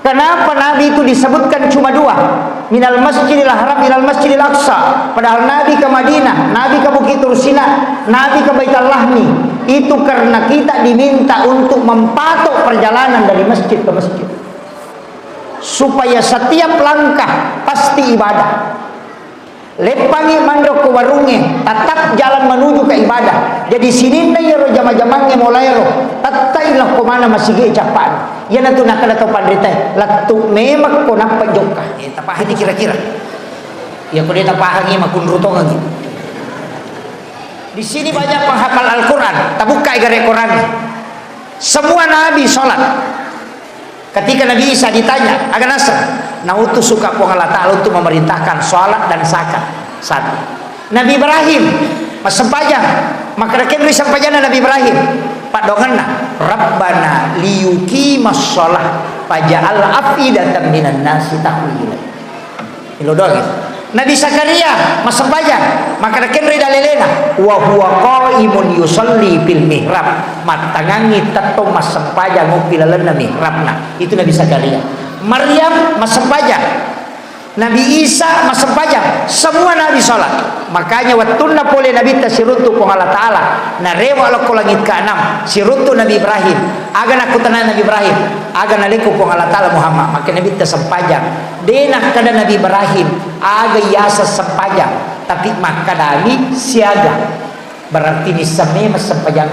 Kenapa Nabi itu disebutkan cuma dua? Minal Masjidil Haram ilal Masjidil Aqsa. Padahal Nabi ke Madinah, Nabi ke Bukit Tursina, Nabi ke Baitul Lahmi. Itu karena kita diminta untuk mempatok perjalanan dari masjid ke masjid, supaya setiap langkah pasti ibadah. Lepangi mandok ke warungnya, tetap jalan menuju ke ibadah. Jadi sini ya ro jama-jamangnya mulai ro. Tatailah ke mana masih ge capan. Ya nanti nak ada tahu pandrita. Latu memak ko nak pajoka. Tapah hati kira-kira. Ya ko dia tapah hangi makun rutong lagi. Di sini banyak penghafal Al-Qur'an, tabuka igare Qur'an. Semua nabi salat. Ketika Nabi Isa ditanya, agan asal, nah itu suka Allah Ta'ala untuk memerintahkan sholat dan zakat. Satu. Nabi Ibrahim, masempajang, maka rekenri sampajana Nabi Ibrahim. Pak donganna, Rabbana liyuqimas sholah, faja'al afidatan minan nasi tahwi ilaihi. Ilo doang. Nabi Zakaria, masempajang, maka rekenri dalilena, wa huwa qaimun yusalli fil mihrab, matangangi tato masempajang upilalana mihrabna. Itu Nabi Zakaria. Maryam masempajang, Nabi Isa masempajang, semua nabi salat. Makanya watunna pole Nabi tasiruntu pong Allah Ta'ala narewa lo ko langit ke-6 siruntu Nabi Ibrahim agan aku tanan Nabi Ibrahim agan naliku pong Allah Ta'ala Muhammad. Maka Nabi tasempajang denah kada Nabi Ibrahim aga yasa sempajang, tapi maka Nabi siaga berarti nisame masempajang.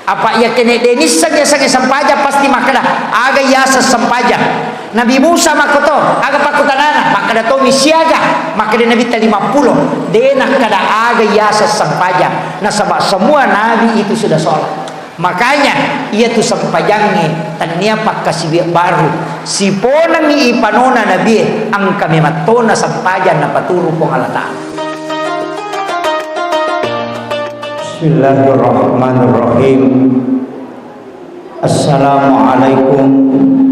Apa ia kene denis saja sempajang pasti maka dah aga yasa sempajang. Nabi Musa makoto aga pakutanana maka da to siaga, maka dia Nabi 50 denah kada aga yasa sempajang. Nah sebab semua nabi itu sudah sholat. Makanya ia tu sempajangnya tania pakasih baru si ponang ni ipanona nabi ang kami matona sempajang na paturu pong Allah Ta'ala. Bismillahirrahmanirrahim. Assalamualaikum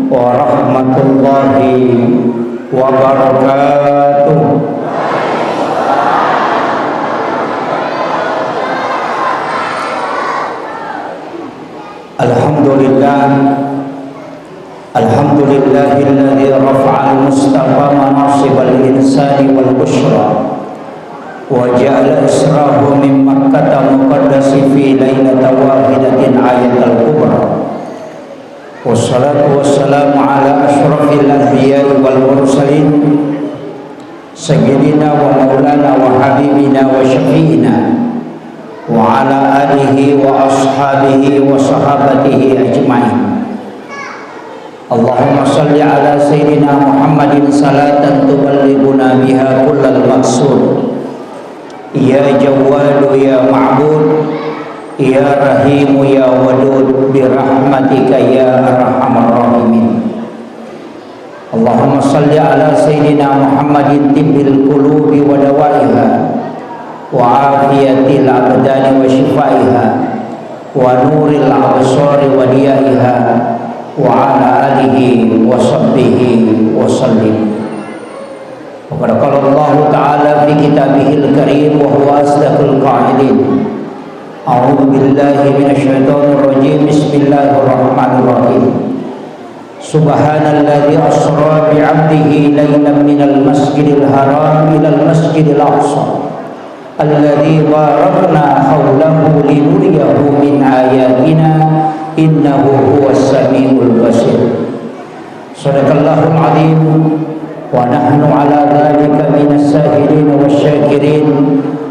warahmatullahi wabarakatuh. Alhamdulillahilladzi rafa'al mustafa manasibal insani wal bushra wa ja'ala israhu min makkata muqaddasi fi lailata wahidatin ayatal kubra. Wassalatu wassalamu ala ashrafil anbiya'i wal mursalin sayyidina wa maulana wa habibina wa syafi'ina wa ala alihi wa ashabihi wa sahabatihi ajma'in. Allahumma salli ala sayyidina Muhammadin salatan tuballighuna biha kullal maqsud. Ya Jawwadu ya Ma'bud, ya Rahimu ya Wadud, birahmatika ya arhamar rahimin. Allahumma salli ala sayyidina Muhammadin tibbil qulubi wa dawaiha wa afiyatil abdani wa shifaiha wa nuril absari wa diyaiha wa ala alihi wa sahbihi wa sallim. Wa qala Allah Ta'ala fi kitabihil karim wa huwa asdaqul qa'ilin. A'udzu billahi minasy syaithanir rajim. Bismillahirrahmanirrahim. Subhanalladzi asra bi 'abdihi lailan minal masjidil haram ilal masjidil aqsa alladzi barakna hawlahu linuriyahu min ayatina innahu huwas samiul basir. Shadaqallahul azim wa nahnu ala dzalika minas sahirin wasyakirin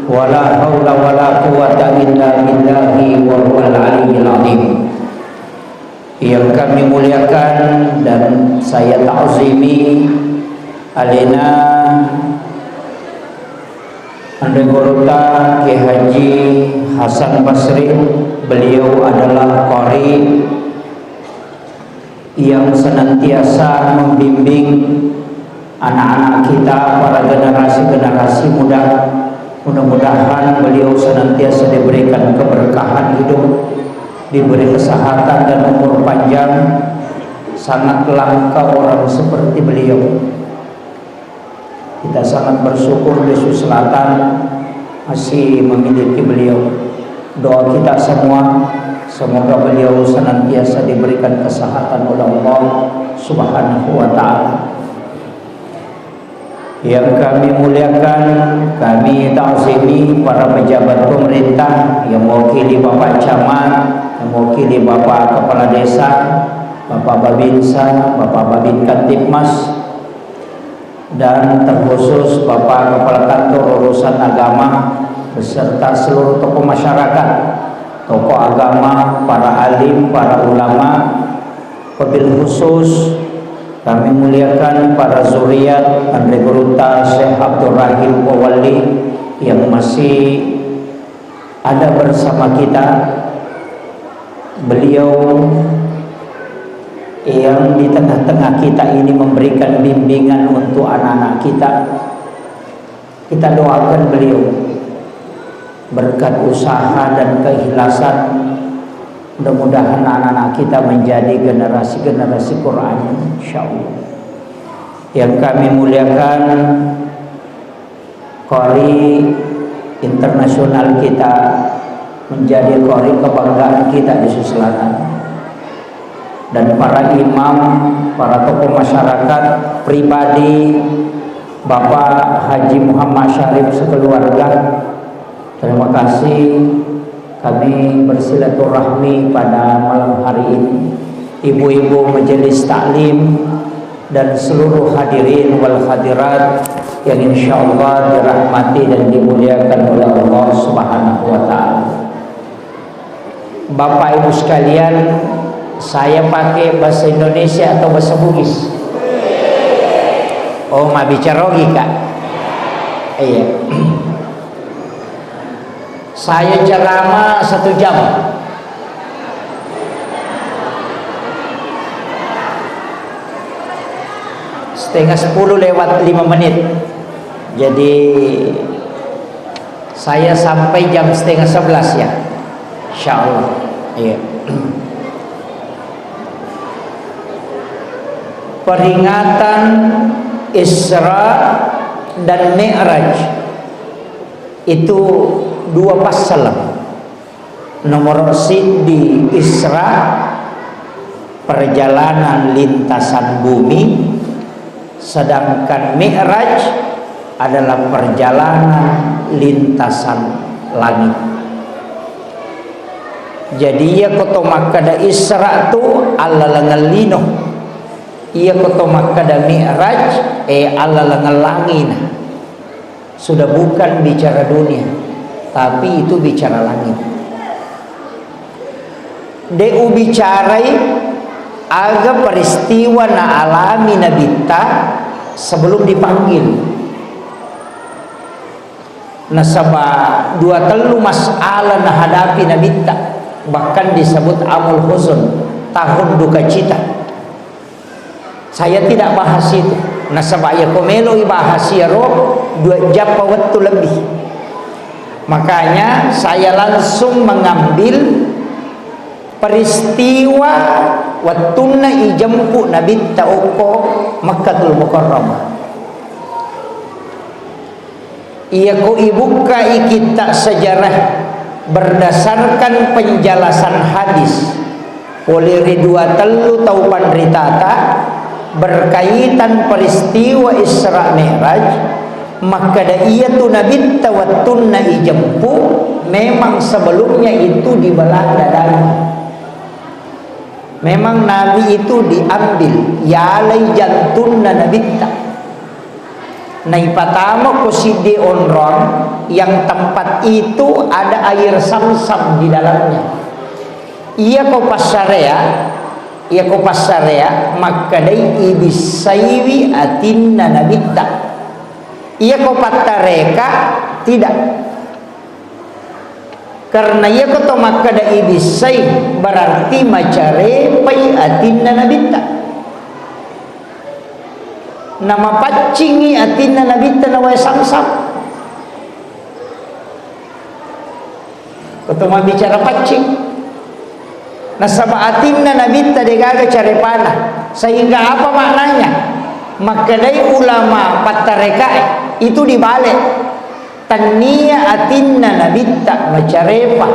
wa la haula wa la quwwata illa billahi wa huwal aliyyil azim. Yang kami muliakan dan saya ta'zimi alena Andai Gorota Ki Haji Hasan Basri. Beliau adalah qari yang senantiasa membimbing anak-anak kita, para generasi-generasi muda. Mudah-mudahan beliau senantiasa diberikan keberkahan hidup, diberi kesehatan dan umur panjang. Sangat langka orang seperti beliau. Kita sangat bersyukur di Sulawesi Selatan masih memiliki beliau. Doa kita semua, semoga beliau senantiasa diberikan kesehatan oleh Allah Subhanahu wa ta'ala. Yang kami muliakan, kami ta'zimi para pejabat pemerintah yang mewakili Bapak Camat, yang mewakili Bapak Kepala Desa, Bapak Babinsa, Bapak Babin Kantipmas, dan terkhusus Bapak Kepala Kantor Urusan Agama beserta seluruh tokoh masyarakat, tokoh agama, para alim, para ulama. Wabil khusus kami muliakan para zuriat Andre Guruta Syekh Abdul Rahim Powali yang masih ada bersama kita. Beliau yang di tengah-tengah kita ini memberikan bimbingan untuk anak-anak kita. Kita doakan beliau berkat usaha dan keikhlasan, mudah-mudahan anak-anak kita menjadi generasi-generasi Quran, insyaallah. Yang kami muliakan Qari internasional kita, menjadi Qari kebanggaan kita di Sulawesi Selatan, dan para imam, para tokoh masyarakat pribadi, Bapak Haji Muhammad Syarif sekeluarga. Terima kasih kami bersilaturahmi pada malam hari ini. Ibu-ibu majelis taklim dan seluruh hadirin wal hadirat yang insyaallah dirahmati dan dimuliakan oleh Allah Subhanahu wa ta'ala. Bapak Ibu sekalian, saya pakai bahasa Indonesia atau bahasa Bugis? Oh, ma bicara Kak? Iya. Saya ceramah 1 jam. Setengah 10 lewat 5 menit. Jadi saya sampai jam setengah 11 ya, insyaallah. Iya. Peringatan Isra dan Mi'raj itu 2 pasal. Nomor di Isra, perjalanan lintasan bumi, sedangkan Mi'raj adalah perjalanan lintasan langit. Jadi ia koto makada Isra tu alla langalino, ia koto makada Mi'raj alla langalangina. Sudah bukan bicara dunia, tapi itu bicara langit. Deu bicarai aga peristiwa na alami nabita sebelum dipanggil. Nasaba 2 masalah na hadapi nabita, bahkan disebut amul huzun, tahun duka cita. Saya tidak bahas itu. Nasaba ya komelo ibahas ya roh 2 jam waktu lebih. Makanya saya langsung mengambil peristiwa watunna ijampu Nabi Ta'uko Makkatul Mukarramah. Ia ko ibuka kita sejarah berdasarkan penjelasan hadis oleh ridwa telu taupan ritata berkaitan peristiwa Isra Mi'raj. Maka da iya tu Nabi Ta'utunna ijampu memang sebelumnya itu di Belanda dan memang Nabi itu diambil yalai jantunna Nabitta. Nai pertama kusidi onron yang tempat itu ada air samsam di dalamnya. Ia ko pasarea maka dai ibisaiwi atinna Nabitta. Ia ko patareka tidak. Karena ia kata maka da ibisai berarti macare pai atinna Nabitta. Nama pacingi atinna Nabitta nawai samsam. Kata bicara pacing. Nasaba atinna Nabitta degaga care pana. Sehingga apa maknanya? Maka dari ulama patareka itu dibalik. Tania atinna Nabitta macarepa,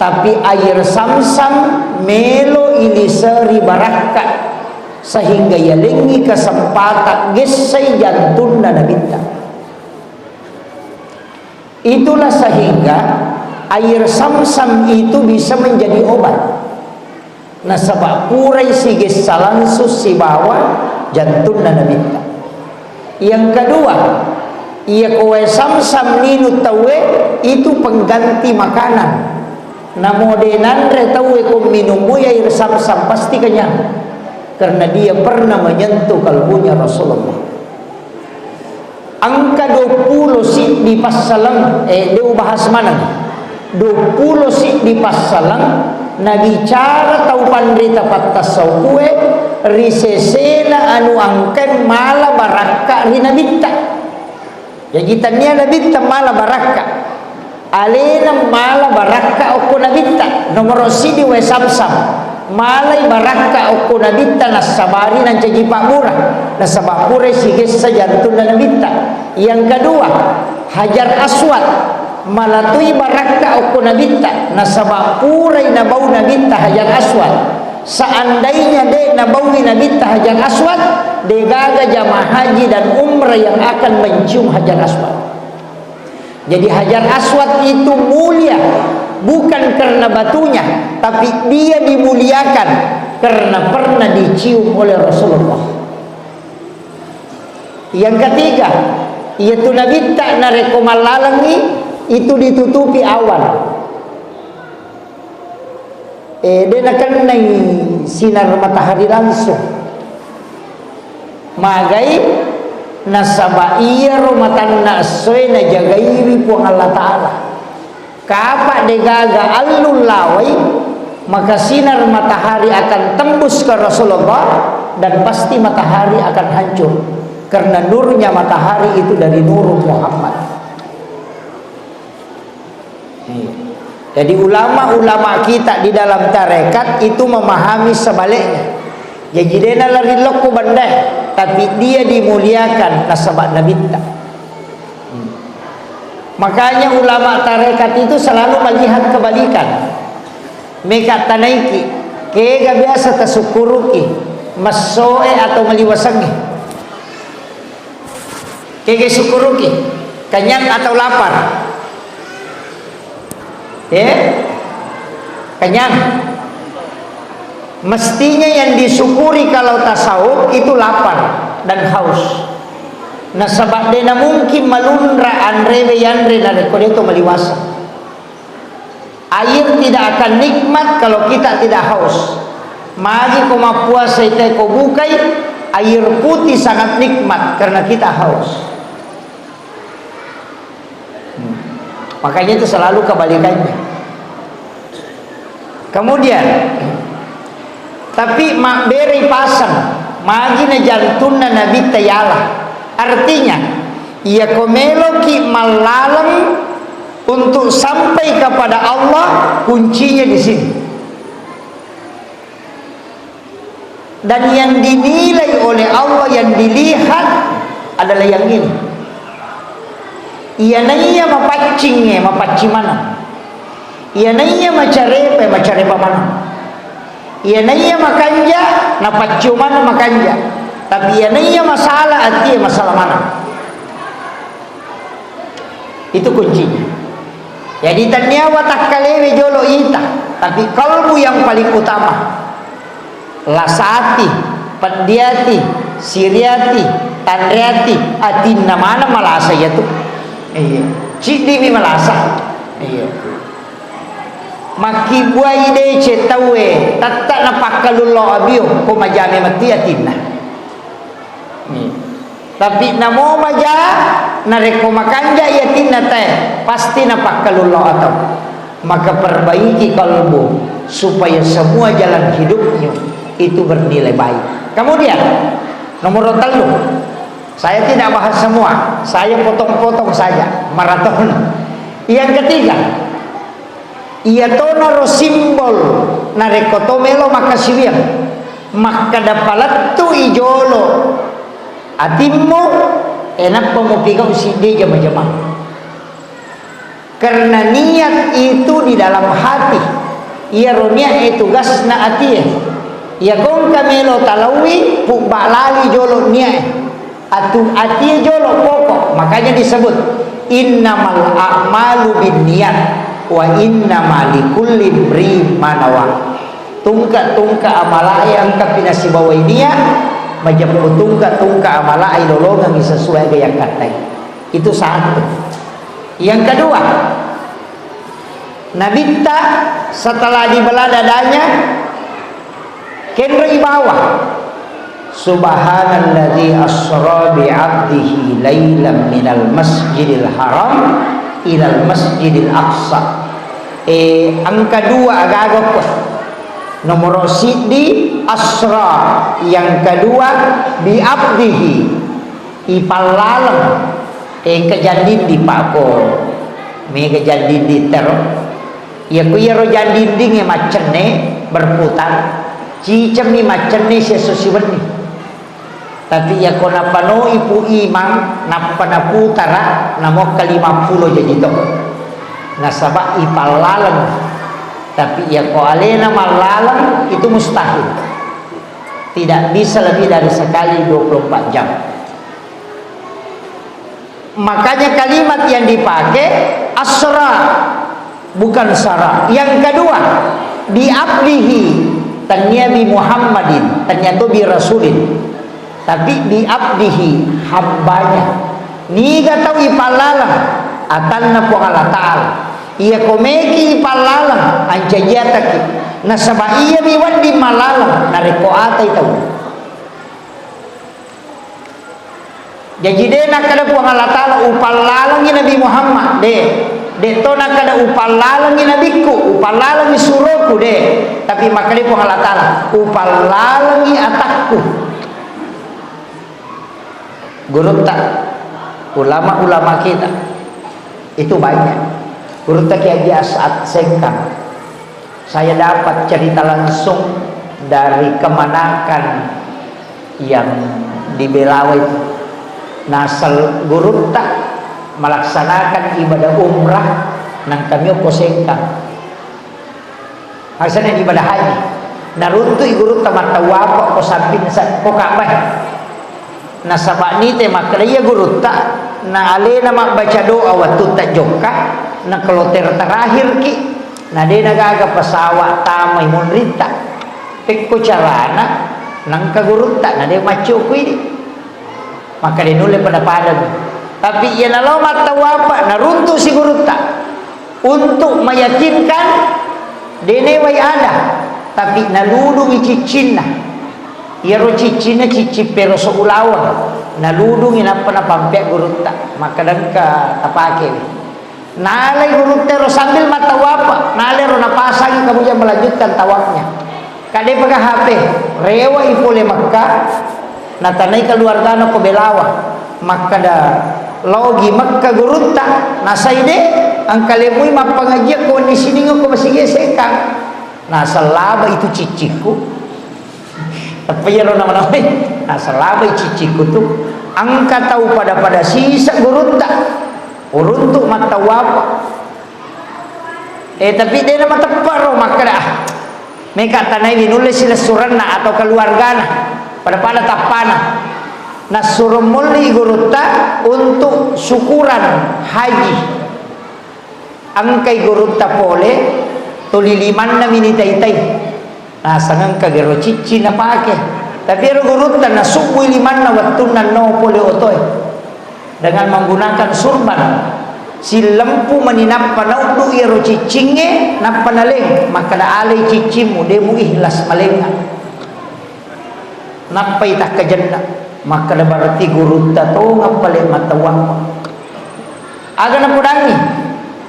tapi air samsam melo iliseri barakat sehingga yalengi kesempatan gesai jantuna nabita. Itulah sehingga air Samsam itu bisa menjadi obat. Nah sabak purai si gesalansus si bawa jantuna nabita. Yang kedua, ia kowe Samsam ninu tawe itu pengganti makanan. Namodenan re tawe ko minum air Samsam pasti kenyang. Karena dia pernah menyentuh kalbunya Rasulullah. Angka 20 sih di Passalang, dia bahas mana? 20 sih di Passalang, Nabi cara tau pandrita patasau kue, risesena anu angken mala baraka rina bitta. Jadi tanya nabitta mala baraka. Alena mala baraka oko nabitta. Nomor sidi we Samsam. Malay baraka oko nabitta nasabari nan caji pakmura nasabakure sige sajantun na nabitta. Yang kedua, Hajar Aswad malatui baraka oko nabitta nasabakure na bau nabitta Hajar Aswad. Seandainya de nabawi nabitta Hajar Aswad, de gaga jamaah haji dan umrah yang akan mencium Hajar Aswad. Jadi Hajar Aswad itu mulia bukan karena batunya, tapi dia dimuliakan karena pernah dicium oleh Rasulullah. Yang ketiga, yaitu Nabi tak nareko malalangi itu ditutupi awan. Dia akan naik sinar matahari langsung. Magai nasaba iya romatan nasoy na jagaiwi po Allah Ta'ala. Kapak degaga alul lawai, maka sinar matahari akan tembus ke Rasulullah dan pasti matahari akan hancur karena nurnya matahari itu dari nur Muhammad. Jadi ulama-ulama kita di dalam tarekat itu memahami sebaliknya. Jadi dia lari loku bandai, tapi dia dimuliakan nasabah Nabi. Makanya ulama tarekat itu selalu melihat kebalikan. Mereka tanaiki, kega biasa tasukuruki, masoe atau meliwasangi. Kega sukuruki, kenyang atau lapar. Kenyang. Mestinya yang disyukuri kalau tasawuf itu lapar dan haus. Nah sebab dena mungkin malunra andre yandre na rekode itu meliwasa. Air tidak akan nikmat kalau kita tidak haus. Magi koma puasa itu ko bukai, air putih sangat nikmat karena kita haus. Makanya itu selalu kebalikannya. Kemudian tapi mak beri pasang magi na jantunna nabi tayala. Artinya ia komeloki malalang untuk sampai kepada Allah, kuncinya di sini. Dan yang dinilai oleh Allah, yang dilihat adalah yang ini. Ia nanya mapacingnya, mapacing mana? Ia nanya macarepe mana? Ia nanya makanja, napacu mana makanja? Tapi ia nanya masalah, artinya masalah mana? Itu kuncinya. Jadi tanya watak kalewe jolo ita, tapi kalbu yang paling utama. Lasati, pandiati, siriati, tanriati, atinna mana malasa ya tu? Iya. Cidi mi malasa. Iya. Maki buai de cetawe, tatak napakalullah abio, ko majame mati atinna. Tapi namo maja nareko makanja yatinna teh pasti napakalullah atau maka perbaiki kalbu supaya semua jalan hidupnya itu bernilai baik. Kemudian nomor 3, saya tidak bahas semua, saya potong-potong saja maraton. Yang ketiga, ia tonaro simbol nareko tomelo makasibiang maka dapalat tu ijolo atimmu enak pemupikau si dia jama-jama. Karena niat itu di dalam hati. Ia ronia itu gasna atiyah. Ya kong kamelo talawi pu balali jolo nia atu ati jolo pokok, makanya disebut innamal a'malu binniyat wa innamal likulli imrin ma nawa. Tungka amalai ang kapinasibaway niya majapu tungka amalai lolongan sesuai gaya katai. Itu satu. Yang kedua, Nabi ta setelah dibelah dadanya kendra bawah subhanalladzi asra bi 'abdihi lailan minal masjidil haram ilal masjidil aqsa. Ang kedua agak nomor sidi asra, yang kedua bi 'abdihi ipalalam kejadian di pakor me kejadian di ter ya kuya rojandin ding macene berputar cicam ni macam ni sesuatu ni, tapi ya kona pano ipu imam napana putara namo ke-50 jadi tu nasabak ipalalang, tapi ya ko alena malalang itu mustahil, tidak bisa lebih dari sekali 24 jam. Makanya kalimat yang dipakai asra bukan sara. Yang kedua bi abdihi tanya bi Muhammadin, tanya tu bi Rasulin, tapi bi abdihi hambanya. Ni gatau ipalalang atanna po Allah Ta'ala. Ia komeki ipalalang anjayataki. Nasaba iya biwan di malalang nareko ata itu. Jadi dia nak kada po Allah Ta'ala upalalang ni Nabi Muhammad de to nak kada upalalang ni nabiku, upalalang ni suruhku de, tapi makali po Allah Ta'ala upalalang ni atakku. Guru tak ulama-ulama kita itu banyak. Guru tak Kiai As'ad Sengkang, saya dapat cerita langsung dari kemanakan yang di Belawan. Nasal guru tak melaksanakan ibadah umrah nang kami ko Sengkang. Hasilnya ibadah haji. Naruntu guru tamat tawapa ko samping sa ko Ka'bah. Nasaba ni te makraya guru tak na alena mak baca doa waktu tak joka na keloter terakhir ki na de nagaga pasawa tamay munrita pekko carana nang ka guru tak na de macho ko ini maka dinulih pada padan, tapi ia nalau mata wapa naruntu si guru tak untuk meyakinkan dene way ada, tapi naludung icicina ia ro cicina cici pero seulawan naludung ina pana pampek guru tak maka dan ka tapake nalai guru tero sambil mata wapa nalai ro napasang kamu yang melanjutkan tawafnya kade pakai HP rewa ipole Makkah natanay keluarga na ko Belawan maka da logi Makkah gurunta nasay de ang kalimuy mapangaji ko ni siningo ko masige Sengkang nasalaba itu ciciku tapi yaro naman ay nasalaba ciciku tu ang kataw pada sisa gurunta uruntuk matawapa tapi de na mataparo maka da may katanay dinulis sila suranna atau keluarga na pada tapana nasuruh muli guruta untuk syukuran haji angkai guruta pole tuliliman na minitay-tay nasangang kagero cici na pake tapi ero guruta nasukwi liman na watunan no pole otoy dengan menggunakan surban si lempu meninap panaudu ero cicinge na panaling maka da alay cicimu demu ihlas malenga napai tak kejenda maka berarti guru tato ngapale matawang aga na pudangi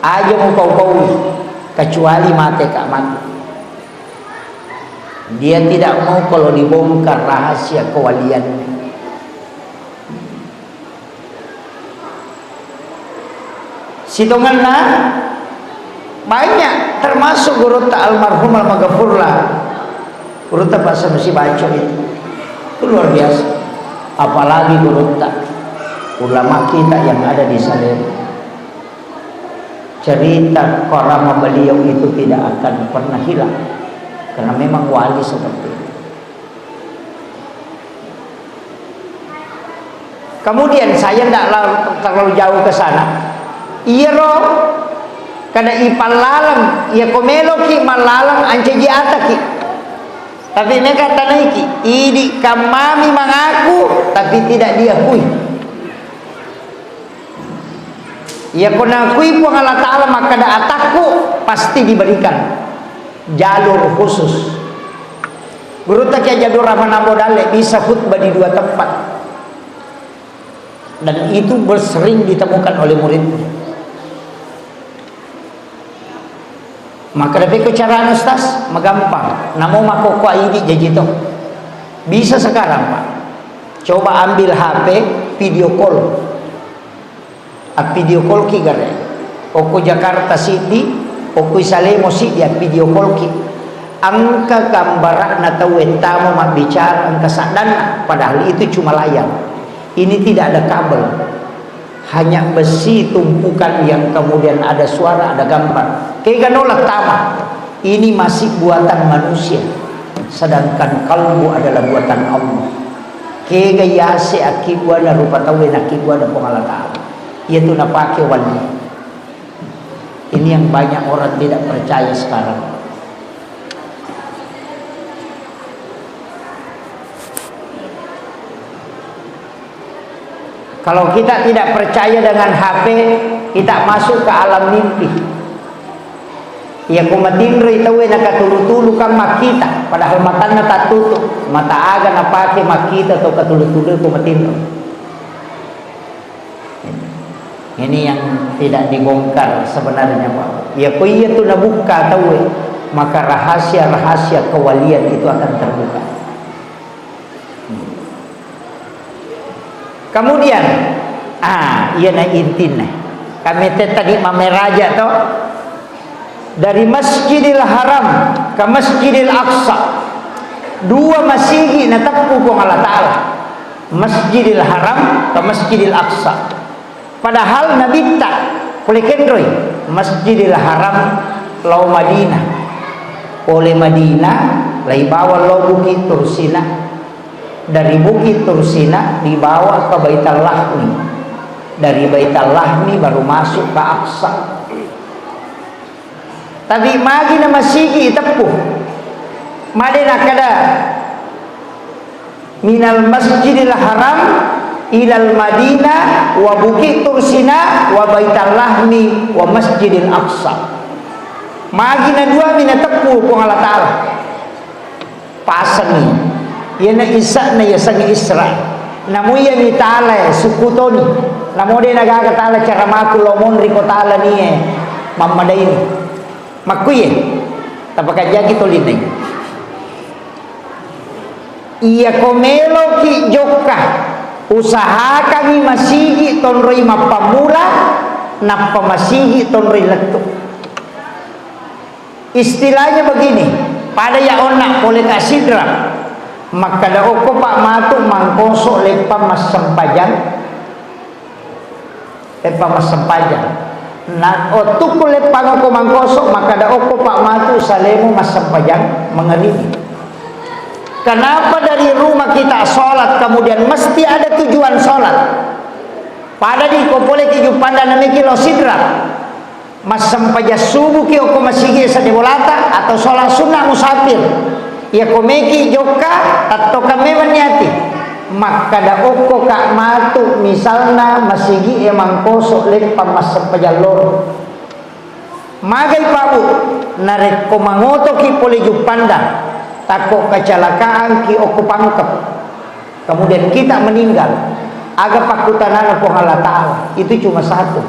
aja mo kau kecuali mate kak mati dia tidak mau kalau dibongkar rahasia kewaliannya. Sitonganna banyak termasuk guru ta almarhum al-maghfurlah guru ta pas mesti baca itu luar biasa, apalagi guru tak ulama kita yang ada di Salem. Cerita karama beliau itu tidak akan pernah hilang karena memang wali seperti itu. Kemudian saya tidak terlalu jauh ke sana. Iya roh, kada ipal lalang, iya komelo ki malalang anceji ataki. Tapi mereka tanaiki, ini kamami mengaku, tapi tidak diakui. Ia konakui pun Allah Ta'ala maka ada atakku pasti diberikan jalur khusus. Guru tak ya jalur Ramanabo Dale bisa khutbah di 2 tempat. Dan itu bersering ditemukan oleh muridnya. Maka dapat kecaraan Ustaz magampang. Namo makoko ini jajito. Bisa sekarang Pak. Coba ambil HP video call. Video call ki gare. Oko Jakarta City, oko Salemo City video call ki. Angka gambaran na tawentamo magbicara angka sadan padahal itu cuma layar. Ini tidak ada kabel, hanya besi tumpukan yang kemudian ada suara, ada gambar. Kayak nolak tama. Ini masih buatan manusia, sedangkan kalbu adalah buatan Allah. Kayak yase akibuana rupa tawen akibuana pengalat. Yaitu napake wali. Ini yang banyak orang tidak percaya sekarang. Kalau kita tidak percaya dengan HP, kita masuk ke alam mimpi. Ya kumatinri tahu nak tulu-tulu kan makita, padahal matanya tak tutup. Mata aga na pakai makita atau katulu-tulu kumatinri. Ini yang tidak dibongkar sebenarnya Pak. Ya kau iya tu nabuka tahu, maka rahasia-rahasia kewalian itu akan terbuka. Kemudian, iya na intin nih. Kami tadi mameraja toh dari Masjidil Haram ke Masjidil Aqsa. 2 masjid na tapu ko Allah Taala. Masjidil Haram ke Masjidil Aqsa. Padahal Nabi tak oleh kendroy Masjidil Haram lau Madinah. Oleh Madinah lai bawa lau Bukit Tursina. Dari Bukit Tursina dibawa ke Baitul Lahmi. Dari Baitul Lahmi baru masuk ke Aqsa. Tapi magi na masigi tepuh. Madina kada minal Masjidil Haram ilal Madinah wa Bukit Tursina wa Baitul Lahmi wa Masjidil Aqsa. Magi na 2 mina tepuh ko Allah Taala. Pasani yana isa na yasang Israel namo iya ni tala sukutoni namo de nagakatala cara makulo mon riko tala ni mamada ini makuye tapaka jagi tolinay iya komelo ki jokka usaha kami masigi tonroi mapamula na pamasigi tonroi letu. Istilahnya begini, pada ya onak boleh kasidra maka da oko pak matu mangkoso lepa mas sempajang na otuku lepa ngoko mangkoso maka da oko pak matu salemu mas sempajang mengerini. Kenapa dari rumah kita sholat kemudian mesti ada tujuan sholat? Pada di kopole kiju panda namiki lo sidra mas sempaja subuh ki oko masigi sa debolata atau sholat sunnah musafir. Ya komeki joka atau kami menyati maka da oko kak matu misalna masigi emang kosok lepa mas sempajalor magai pabu narek komangoto ki pole jupanda takok kecelakaan ki oko pangkep kemudian kita meninggal aga pakutanana po Allah Ta'ala itu cuma satu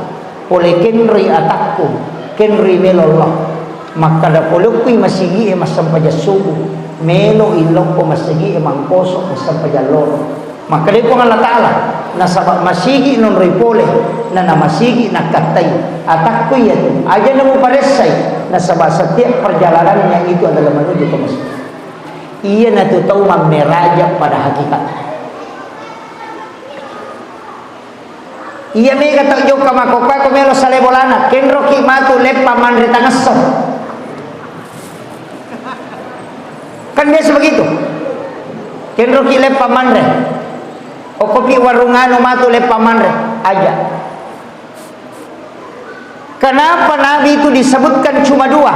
pole kenri atakku kenri melollah maka da polukui masigi emas sampajasubu melo ilong po masigi emang kosok sampajalor maka di po Allah Ta'ala nasabak masigi non ripole na namasigi nakatay atakku yan aja na mo paresay nasabak setiap perjalanannya itu adalah menuju ke masjid. Iya na tahu mameraja pada hakikat. Iya may kata jok kamakopa kumelo sa lebolana kenro ki matu lepa manre tangaso. Kan biasa begitu. Kenro ki lepa manre. O kopi warungano matu le pamanre aja. Kenapa Nabi itu disebutkan cuma dua?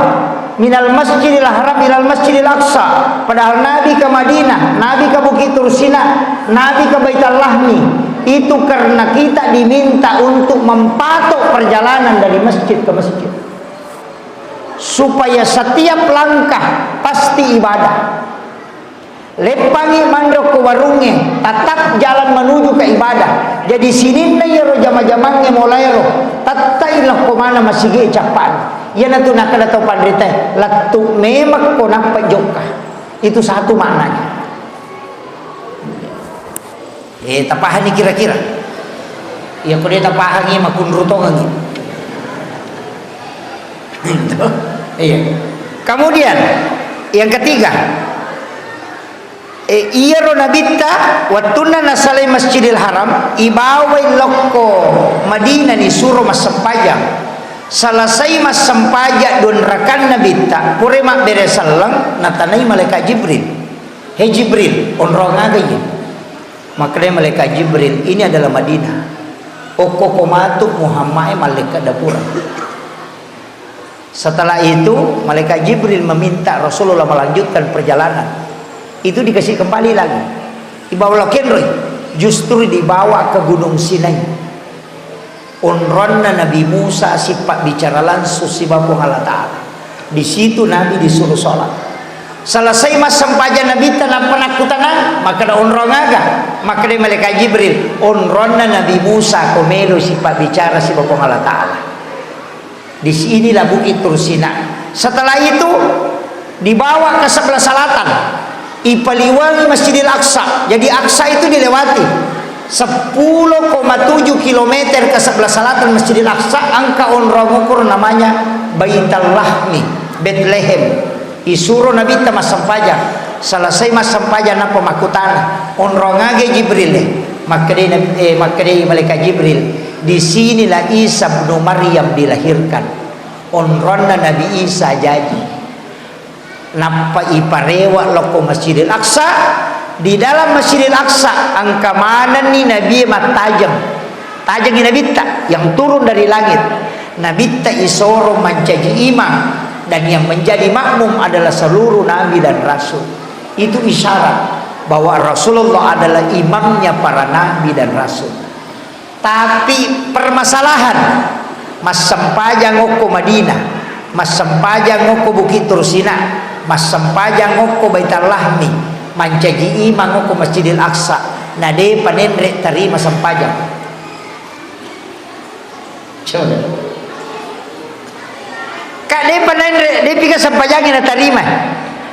Minal Masjidil Haram ilal Masjidil Aqsa. Padahal Nabi ke Madinah, Nabi ke Bukit Tursina, Nabi ke Baitul Lahmi. Itu karena kita diminta untuk mempatok perjalanan dari masjid ke masjid, supaya setiap langkah pasti ibadah. Lepangi mandok ke warungnya, tatap jalan menuju ke ibadah. Jadi sini na yero jama-jamangnya mulai roh. Tatailah ko mana masih capan. Yan na to nakada to pandrita. Latu memak ko nampak joka. Itu satu maknanya. Tapahan ni kira-kira. Ya ko dia tapahan ni makunrutong gitu. Iya. Kemudian yang ketiga, iya ro nabita watuna nasalai Masjidil Haram ibawai loko Madinah ni suro masempajang salasai masempajak don rakan nabita pure mak beresalang natanai malaikat Jibril. Hei Jibril onrong aganya makanya malaikat Jibril ini adalah Madinah. Oko komatuk Muhammad malaikat dapura. Setelah itu malaikat Jibril meminta Rasulullah melanjutkan perjalanan. Itu dikasih kembali lagi. Dibawa Kenroy, justru dibawa ke Gunung Sinai. Onronna Nabi Musa sifat bicara langsung si Bapa Allah Ta'ala. Di situ Nabi disuruh sholat. Selesai masa sempaja Nabi tanah penakutan, maka ada onron aga. Maka dia malaikat Jibril. Onronna Nabi Musa komelo sifat bicara si Bapa Allah Ta'ala. Di sinilah Bukit Tursina. Setelah itu dibawa ke sebelah selatan. Ipaliwangi Masjidil Aqsa. Jadi Aqsa itu dilewati 10,7 km ke sebelah selatan Masjidil Aqsa. Angka onromukur namanya Baitul Lahmi, Bethlehem. Isuro Nabi mas sampaja. Selesai mas sampaja na pemakutana. Onrongage Jibril. Makanya malaikat Jibril. Di sinilah Isa bin Maryam dilahirkan. Onronna Nabi Isa jadi. Napa iparewa loko Masjidil Aqsa. Di dalam Masjidil Aqsa angka mana ni Nabi matajam tajam Nabi yang turun dari langit. Nabi isoro menjadi imam dan yang menjadi makmum adalah seluruh nabi dan rasul. Itu isyarat bahwa Rasulullah adalah imamnya para nabi dan rasul. Tapi permasalahan mas sempajang ngoko Madinah, mas sempajang ngoko Bukit Tursina, mas sempajang ngoko Baitul Lahmi, mancaji imam ngoko Masjidil Aqsa. Nade panenre terima sempajang. Coba. Kade panenre de pika sempajangnya na terima.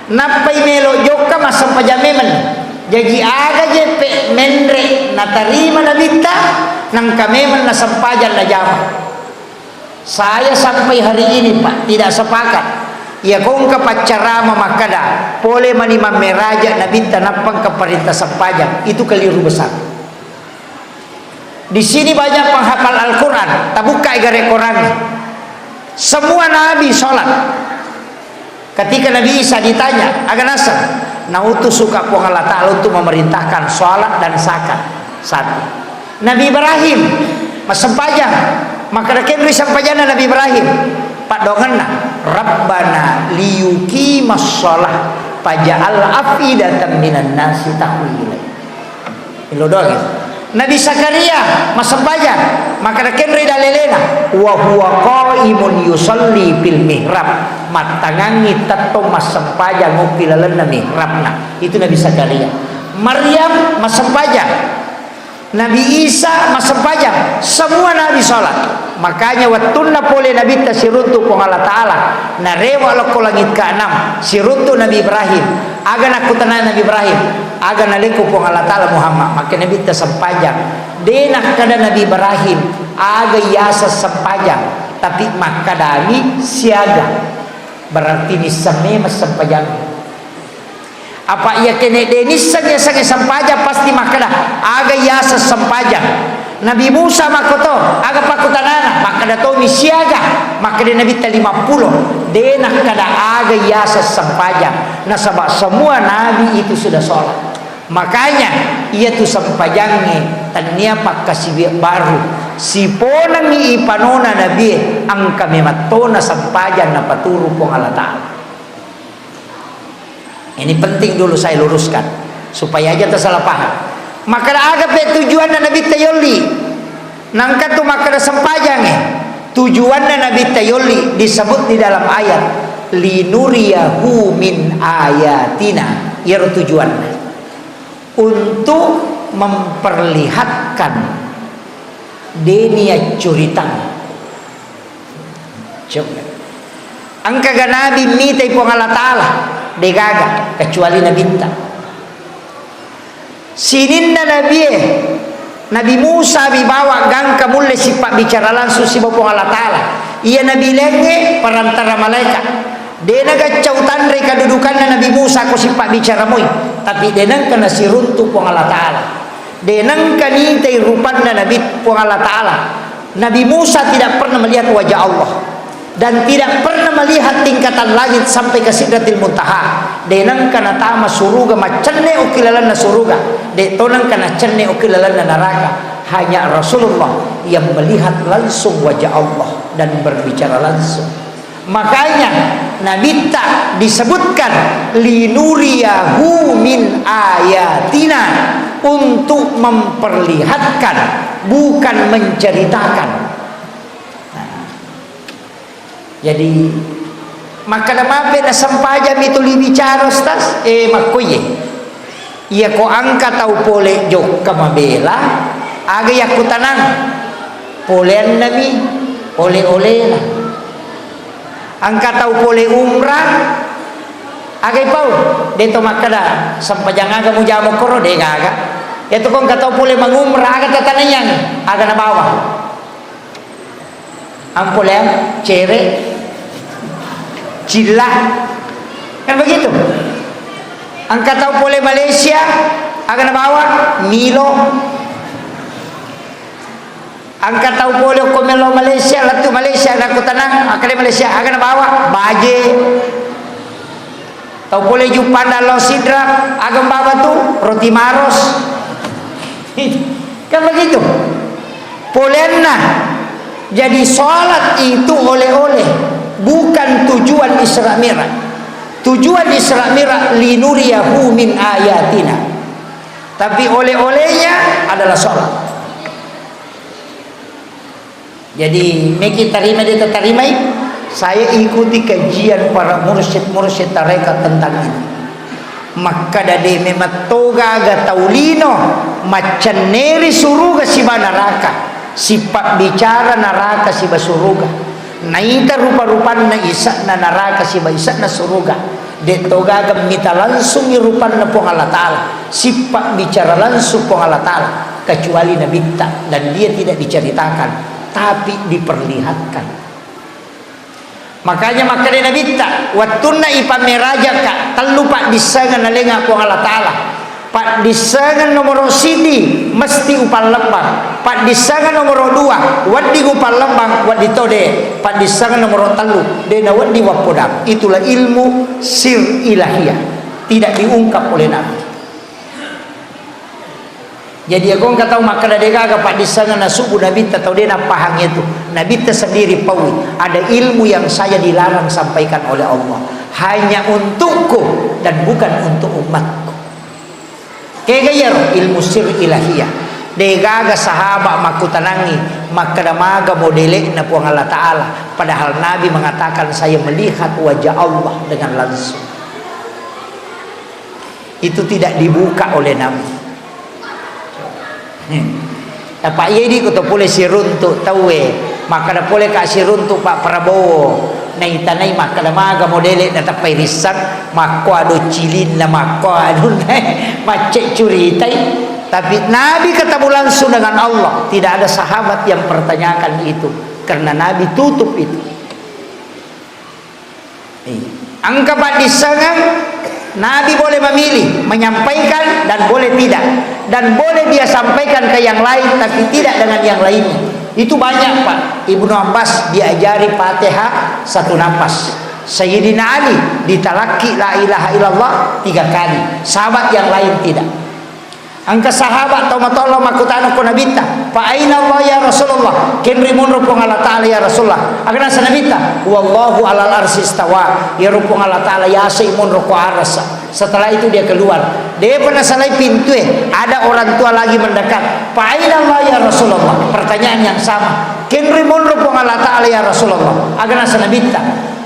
Napai melo joka mas sempajang memen. Jadi aga je pe menre na terima na bita nang kamemen na sempajang na jama. Saya sampai hari ini Pak tidak sepakat. Ya kong kapacarama makada pole manima meraja na binta napang keperintah sempajang itu keliru besar. Di sini banyak penghafal Al-Quran, tabuka igare Quran. Semua nabi sholat. Ketika Nabi Isa ditanya, agan asal, nautus suka po Allah Ta'ala untuk memerintahkan sholat dan zakat. Satu. Nabi Ibrahim mas sempajang, maka kenri sempajana Nabi Ibrahim. Pak donganna Rabbana liyuqimas shalah faj'al afidatan minan nasi tahwi ilai. Ilo doang. Nabi Zakaria mas sempajang, maka kenri dalelena wa huwa qaimun yusalli fil mihrab. Matangangi tatto mas sempajang ngopilalenna mihrabna. Itu Nabi Zakaria. Maryam mas sempajang. Nabi Isa mas sempajang. Semua nabi sholat. Makanya watunna pole Nabi tasiruntu kong Allah Ta'ala narewa loko langit ke-6 siruntu Nabi Ibrahim aga nakutanay Nabi Ibrahim aga naliku kong Allah Ta'ala Muhammad. Maka Nabi tasempajang denak kada Nabi Ibrahim aga yasa sempajang tapi makadami siaga berarti nisame mas sempajang. Apa ia kene denisa sange sempajang pasti makada aga yasa sempajang. Nabi Musa makoto aga pakutanana makada to misiaga makada Nabi 50 denak kada aga yasa sempajang. Nasabak semua nabi itu sudah sholat Makanya ia tu sampajangi tania pakasi baru si ponangi ipanona nabi angka mematona sampajan na paturu pong Allah Ta'ala. Ini penting dulu saya luruskan supaya aja tak salah paham. Maka agak tujuan nabi tayoli nangka tu maka sampajangi tujuan nabi tayoli disebut di dalam ayat linuriyahu min ayatina. Ia tujuannya untuk memperlihatkan denia curitan. Coba angka nabi minta ipong Allah Ta'ala degaga kecuali nabi ta sininda Nabi Musa dibawa gangka mulai sifat bicara langsung si bopong Allah Ta'ala. Ia nabi lenge perantara malaikat dena gacautan reka dudukanna Nabi Musa ko sifat bicara moy tapi denang kana si runtuh pong Allah Ta'ala denang kanitay rupanna Nabi pong Allah Ta'ala. Nabi Musa tidak pernah melihat wajah Allah dan tidak pernah melihat tingkatan langit sampai ke Sidratil Muntaha. Denang kana tama suruga macenne ukilalanna suruga de tonang kana cenne ukilalanna neraka. Hanya Rasulullah yang melihat langsung wajah Allah dan berbicara langsung. Makanya Nabi tak disebutkan linuriyahu min ayatina, untuk memperlihatkan bukan menceritakan. Nah, jadi maka namape na sampajan itu bicara ustaz makoye iya ko angka tau pole jok kamabela aga yaku tanang polean nabi oleh-oleh lah angka tau pole umrah agay pau dito makada sampajang aga mo jamo koro de aga ito kung katau pole mangumrah aga tatanayan aga na bawa ang polean cere cila kan begitu. Angkat tahu boleh Malaysia akan bawa Milo. Angkat tahu boleh komelo Malaysia latu Malaysia nak tenang akan Malaysia akan bawa baje. Tahu boleh jumpa lo sidra akan bawa tu roti maros. Kan begitu. Polena jadi salat itu oleh-oleh. Bukan tujuan Isra Mi'raj. Tujuan Isra Mi'raj linuriyahu min ayatina. Tapi oleh-olehnya adalah sholat. Jadi meki terima dia terima. Saya ikuti kajian para mursyid-mursyid tarekat tentang ini. Maka dade mematoga ga taulino macan neri suruga si neraka. Sifat bicara neraka si basuruga. Naita rupa-rupan na isa na neraka si isa na suruga dito gagam mita langsung irupan na pong Allah Ta'ala sifat bicara langsung pong Allah Ta'ala kecuali Nabi ta dan dia tidak diceritakan tapi diperlihatkan. Makanya Nabi ta watuna ipameraja ka telupak disangan nalenga pong Allah Ta'ala pak disangan nomor sidi mesti upal lembang pak disangan nomor 2 wadi upal lembang wadi tode pak disangan nomor 3 dena wadi wapodam. Itulah ilmu sir ilahiyah tidak diungkap oleh Nabi. Jadi aku nggak tahu maka dega pak disangan nasubu Nabi tahu dena pahang itu Nabi sendiri pawi ada ilmu yang saya dilarang sampaikan oleh Allah hanya untukku dan bukan untuk umatku. Kegayar ilmu sir ilahiyah degaga sahabat makutanangi maka damaga modelek na puang Allah Ta'ala padahal Nabi mengatakan saya melihat wajah Allah dengan langsung. Itu tidak dibuka oleh Nabi. Pak Yedi kutu boleh siruntuk tahu maka dah boleh kasih runtuk Pak Prabowo nai tanai maka dah maga modelek na tapai risak mako ado cilin na mako ado macet curitai tapi Nabi ketemu langsung dengan Allah. Tidak ada sahabat yang pertanyakan itu karena Nabi tutup itu. Angka Pak disangan Nabi boleh memilih menyampaikan dan boleh tidak dan boleh dia sampaikan ke yang lain tapi tidak dengan yang lainnya. Itu banyak Pak. Ibnu Abbas diajari Fatihah 1 nafas. Sayyidina Ali ditalaki la ilaha illallah 3 kali. Sahabat yang lain tidak. angka sahabat tau matollo makutana ko nabita fa aina Allah ya Rasulullah kenri mun rupong Allah taala ya Rasulullah agana sa nabita wallahu alal arsy istawa ya rupong Allah taala ya saimun roko arasa. Setelah itu dia keluar, dia pernah salah pintu ada orang tua lagi mendekat fa aina Allah ya Rasulullah, pertanyaan yang sama kenri mun rupong Allah taala ya Rasulullah agana sa nabita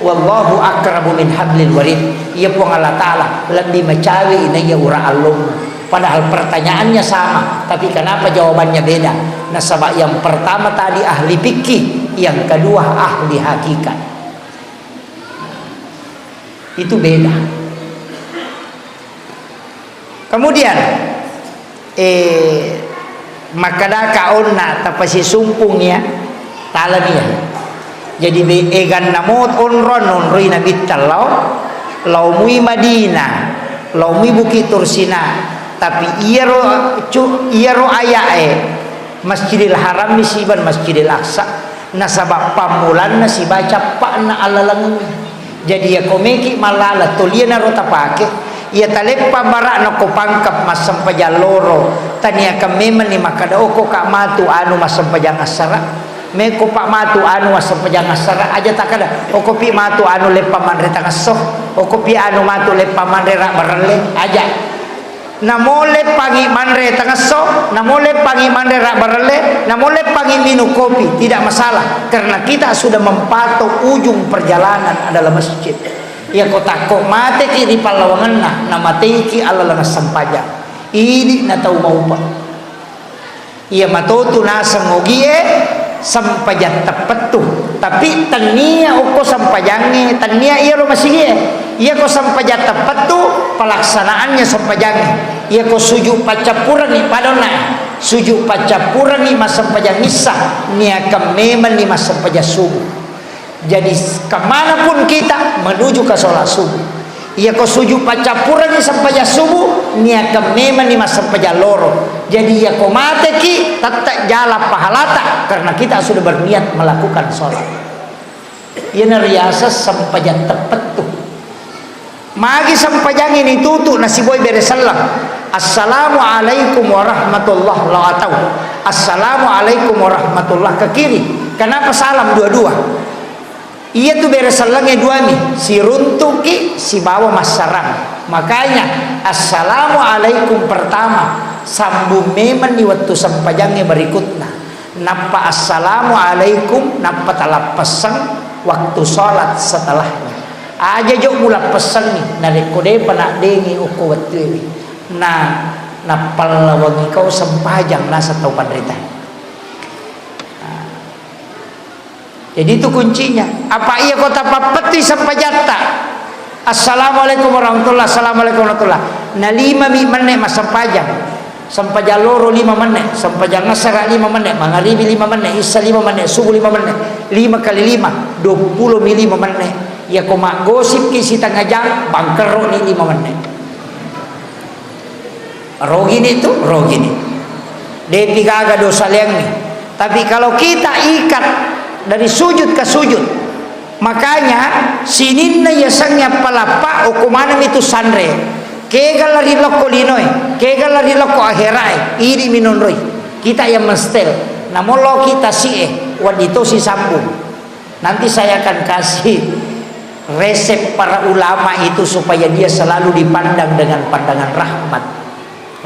wallahu akrabu min hablil warid ya pong Allah taala lebih macawi inaya ura alum. Padahal pertanyaannya sama, tapi kenapa jawabannya beda? Nah, sebab yang pertama tadi ahli fikih, yang kedua ahli hakikat. Itu beda. Kemudian makada kaonna tapasi sumpung ya talabia. Jadi egan namot onron onroi nabital lau mui Madinah, lau mui Bukit Tursina. Tapi iero ayae Masjidil Haram nisiban Masjidil Aqsa nasabak pamulan nasi baca pakna alalangun. Jadi ya komeki malala toliana rota pake ia talepa barak na ko pangkap masam pajaloro tania kameman ni makada oko ka matu anu masam pajang asara me ko pak matu anu masam pajang asara aja takada oko pi matu anu lepa manre tangasoh oko pi anu matu lepa manre rak berle aja. Namole pagi manre tangaso, namole pagi manre rak barale, namole pagi minum kopi, tidak masalah karena kita sudah mempatok ujung perjalanan adalah masjid. Ya kota ko mate ki di Palawangan na mate ki ala langas sampaja. Ini na tau mau pa. Ia matotu nasa ngogie sampajat tepetu tapi tania uko sampajange tania iya lo masih iya ko sampajat tepetu pelaksanaannya sampajange iya ko suju pacapurangi padona suju pacapurangi mas sampajang isah nia kememan ni mas sampajang subuh. Jadi kemanapun kita menuju ke sholat subuh iya ko suju pacapurangi sampajang subuh nia kememan ni mas sampajang loro. Jadi ya ko mate ki tatak jala pahalata karena kita sudah berniat melakukan sholat. Ia nariasa sampajang tepat tuh. Magi sampajang ini tutu nasi boy beresalam. Assalamualaikum warahmatullah la atau assalamualaikum warahmatullah ke kiri. Kenapa salam dua-dua? Ia tuh beresalangnya dua nih, si runtuki si bawa masarang. Makanya assalamualaikum pertama sambung meman ni waktu sampajangnya berikutnya napa assalamualaikum napa talap pesan waktu sholat setelahnya aja jauh mula pesan nih nari kode panak dengi uko waktu ini nah napal lawangi kau sampajang nasa tau pandrita. Jadi itu kuncinya apa iya kota papeti sampajata assalamualaikum warahmatullah assalamualaikum warahmatullah na 5 menit mas sampajang sampai jaloro 5 menit, sampai jangan asar 5 menit, magharibi 5 menit, isya 5 menit, subuh 5 menit, 5 kali 5, 25 menit. Ya koma gosip kisi tengah jam, bangkero ni 5 menit. Rogini itu, rogini. Depi gaga dosa liang ni. Tapi kalau kita ikat dari sujud ke sujud, makanya sininna yasangnya palapa okumana itu sandre. Kegal lari loko linoi, kegal lari loko akhirai, iri minunroi. Kita yang menstel, namun lo kita wadito si sambung. Nanti saya akan kasih resep para ulama itu supaya dia selalu dipandang dengan pandangan rahmat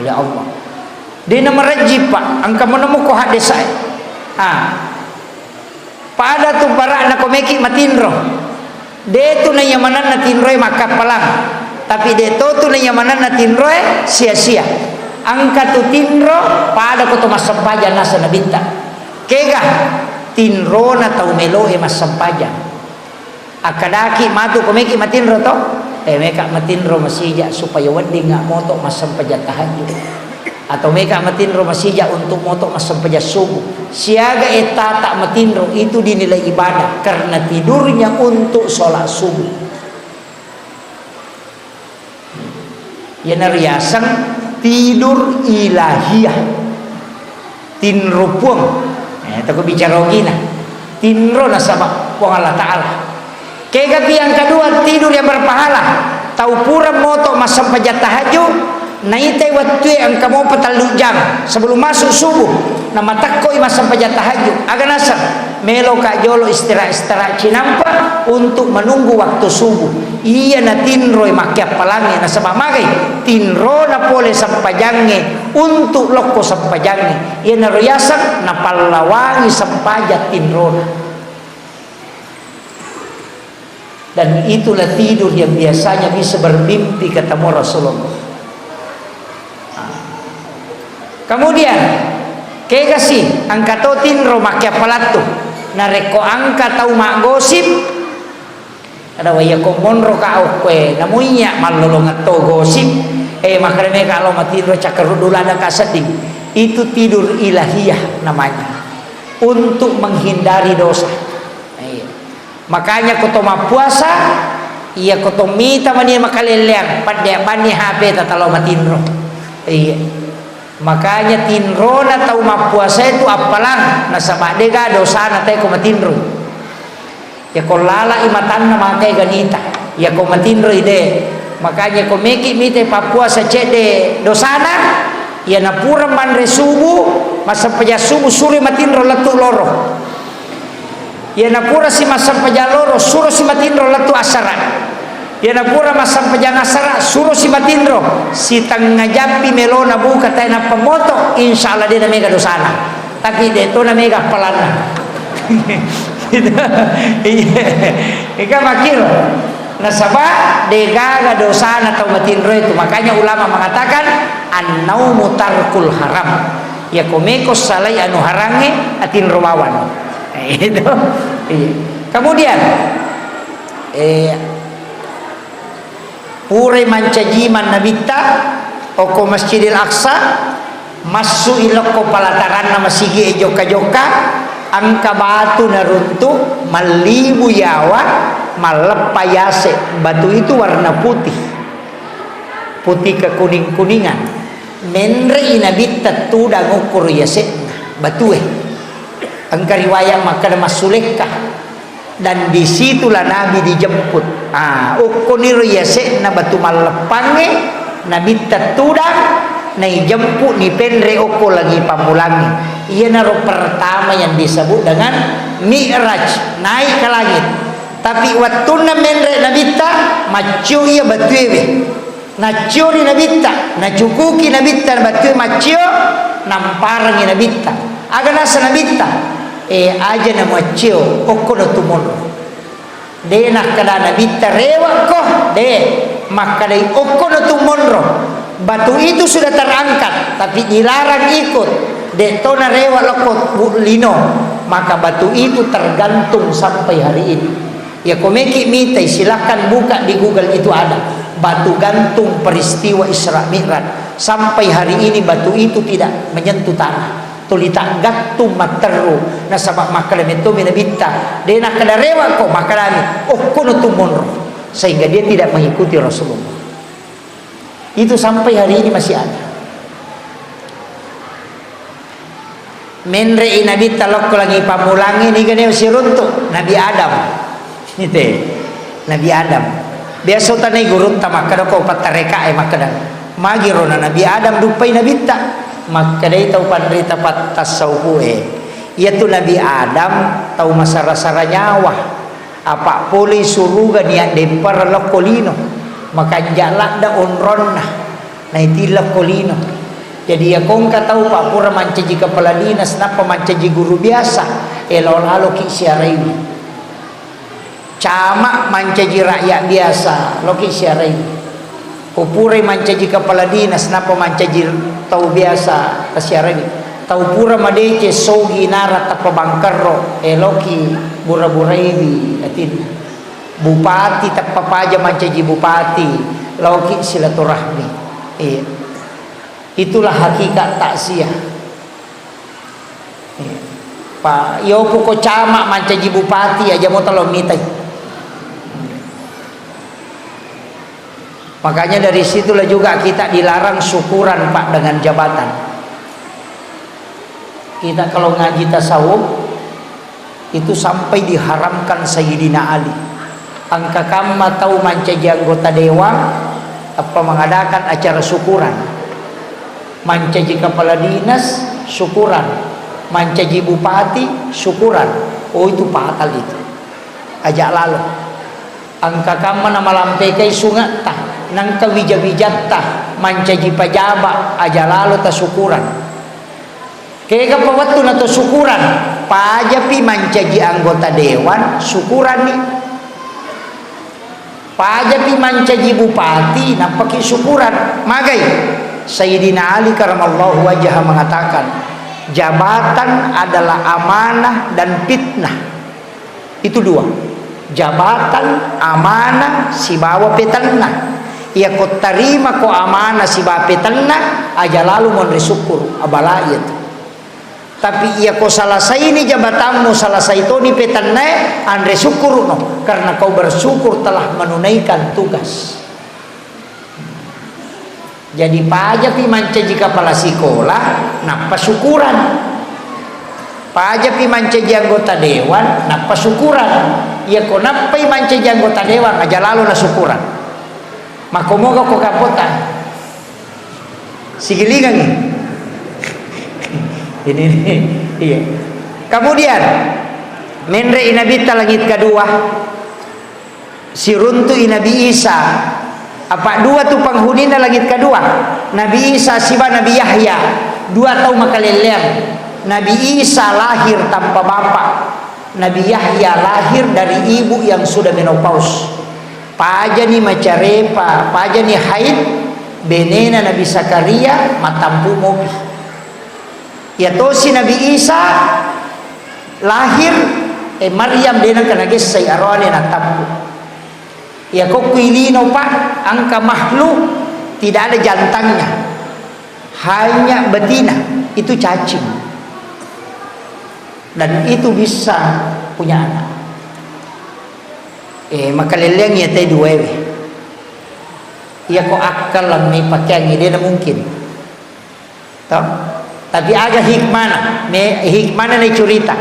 oleh Allah. Di nomor rejib pak, angka menemukan hadis saya. Pada tu para anak komeki matinro, dia tu nanya mana natinroi maka palang. Tapi dia tu nanya mana natinroe sia-sia. Angka tu tinro pada ko mas sampajan nasa nabinta. Kega tinro na tau melohe mas sampajan. Akadaki matu komeki matinro to. Meka matinro masija supaya wadi nga moto mas sampajan tahajud. Atau meka matinro masija untuk moto mas sampajan subuh. Siaga etata matinro itu dinilai ibadah karena tidurnya untuk sholat subuh. Yana riasan tidur ilahiyah tinrupuang tako bicara gina tinro na sama puang Allah Ta'ala kaya yang kedua tidur yang berpahala tau pura moto masam pajat tahajud naite waktu ang kamo patalu jam sebelum masuk subuh na matakko masa pajat tahajud aga nasar melo ka jolo istirahat cinampa untuk menunggu waktu subuh iya na tinro makya palangi na sabab magay tinro na pole sampajange untuk loko sampajange iya na royasan na palawangi sampajat tinro. Dan itulah tidur yang biasanya bisa bermimpi ketemu Rasulullah. Kemudian kekasih angkatotin romakya palatu nareko angka tau mak gosip ada waya komonro ka kue namunya malolong atau gosip makanya kalau mati ro cakarudulana kaseding itu tidur ilahiyah namanya untuk menghindari dosa. Makanya kotoma puasa iya kotomita mania makaleleang pada bani HP tatalo matinro. Iya. Makanya tinro na tau mapuasa itu apalang nasaba dega dosa na tay ko matinro. Ya ko lala imatan na makai ganita. Ya ko matinro ide. Makanya ko meki mite papuasa cede dosana ya napura manre subuh masa paja subuh suri matinro latu loro. Ya napura si masam pajaloro suruh si matinro latu asara. Ya napura masam pajang asara suruh si matinro si tengah jampi melona buka tayo na pamoto insyaallah dia na mega dosana tapi dia to na mega palana. Ika makil nasaba degaga dosana tau matinro itu makanya ulama mengatakan an-naumu tarkul haram ya komekos salai anu harange atin romawan. Itu. Kemudian pure mancajiman nabita oko Masjidil Aqsa masuk iloko palataran nama sigi joka-joka angka batu naruntuk malibu yawa malepayase batu itu warna putih ke kuning-kuningan menre inabita tuda ngukur yase batu angka riwayat maka masulekah dan disitulah Nabi dijemput. Ukunir yase na batu malepange Nabi tetudang na jemput ni penre oko lagi pamulangi. Ia naro pertama yang disebut dengan Mi'raj naik ke langit. Tapi waktu na menre Nabi ta macio ia batuwe. Na ciori Nabi ta na cukuki Nabi ta batuwe macio namparangi Nabi ta. Aga nasa Nabi ta aja na macio oko na tumono de nak kada na bitta rewa ko de makadai oko na tumonro batu itu sudah terangkat tapi dilarang ikut de to na rewa lokot lino maka batu itu tergantung sampai hari ini ya komeki mitai silakan buka di Google itu ada batu gantung peristiwa Isra Mi'raj sampai hari ini batu itu tidak menyentuh tanah tulita gattu materu na sabab makalam itu minabita dia nak kadarewa ko makalami kono tumonro sehingga dia tidak mengikuti Rasulullah itu sampai hari ini masih ada menre inabita lokko lagi pamulangi ni gane si runtuk Nabi Adam itu Nabi Adam biasa tanai gurun tamakada ko patareka makada magiro na Nabi Adam dupai nabita maka dia tahu panderita tasawuf yaitu Nabi Adam tahu masara-sara nyawa apa boleh suruga niat dempar lokolino maka jalak da onronna na itilak kolino jadi ya kong tahu pak pura mancaji kepala dinas napa mancaji guru biasa elol ki siarai camak mancaji rakyat biasa loki siarai upure mancaji kepala dinas napa mancaji tau biasa kasiarani tau pura madece sogi nara tapa bangkarro eloki bura-buraini atin bupati tapa paja mancaji bupati loki silaturahmi itulah hakikat takziah pak yoku ko camak mancaji bupati aja mau tolong mitai. Makanya dari situlah juga kita dilarang syukuran pak dengan jabatan. Kita kalau ngaji tasawuf itu sampai diharamkan Sayyidina Ali. Angka kamma tahu mancaji anggota dewan apa mengadakan acara syukuran. Mancaji kepala dinas, syukuran. Mancaji bupati, syukuran. Oh itu fatal itu. Ajak lalu. Angka kama nama lampekai sungat tah, nangka wijat-wijat tah, mancaji pajaba, ajak lalu ta syukuran. Kaya apa waktu nato syukuran, pajapi mancaji anggota dewan, syukuran nih. Pajapi mancaji bupati, nampaki syukuran. Magai, Sayyidina Ali karamallahu wajhah mengatakan, jabatan adalah amanah dan fitnah. Itu dua. Jabatan, amanah, si bawa petanna. Ia kau terima kau amanah si bawa petanna, aja lalu mau syukur abalai itu. Tapi ia kau selesai ini jabatanmu, selesai itu ni petanna, andre syukur no, karena kau bersyukur telah menunaikan tugas. Jadi pajak mancaji kepala sekolah, napa syukuran. Pajak mancaji anggota dewan, napa syukuran. Ya kau napai mancaji anggota dewan, aja lalu na syukuran. Maka moga kau kapotan. Sigilingan nih. Ini iya. Kemudian menre inabita langit kedua, si runtu Nabi Isa. Apa dua tu penghunina langit kedua? Nabi Isa siba Nabi Yahya. Dua tahu makalelean. Nabi Isa lahir tanpa bapak. Nabi Yahya lahir dari ibu yang sudah menopause. Pajani macarepa, pajani haid, benena Nabi Zakaria matampu mobi. Ya tosi Nabi Isa lahir Maryam dena kana gesai arwane na tampu. Ya kok kuilino pak, angka makhluk tidak ada jantangnya, hanya betina, itu cacing, dan itu bisa punya anak. Maka leleng ya teh dua ya kok akal lang may pakai dia mungkin, toh? Tapi ada hikmana, hikmana nih cerita.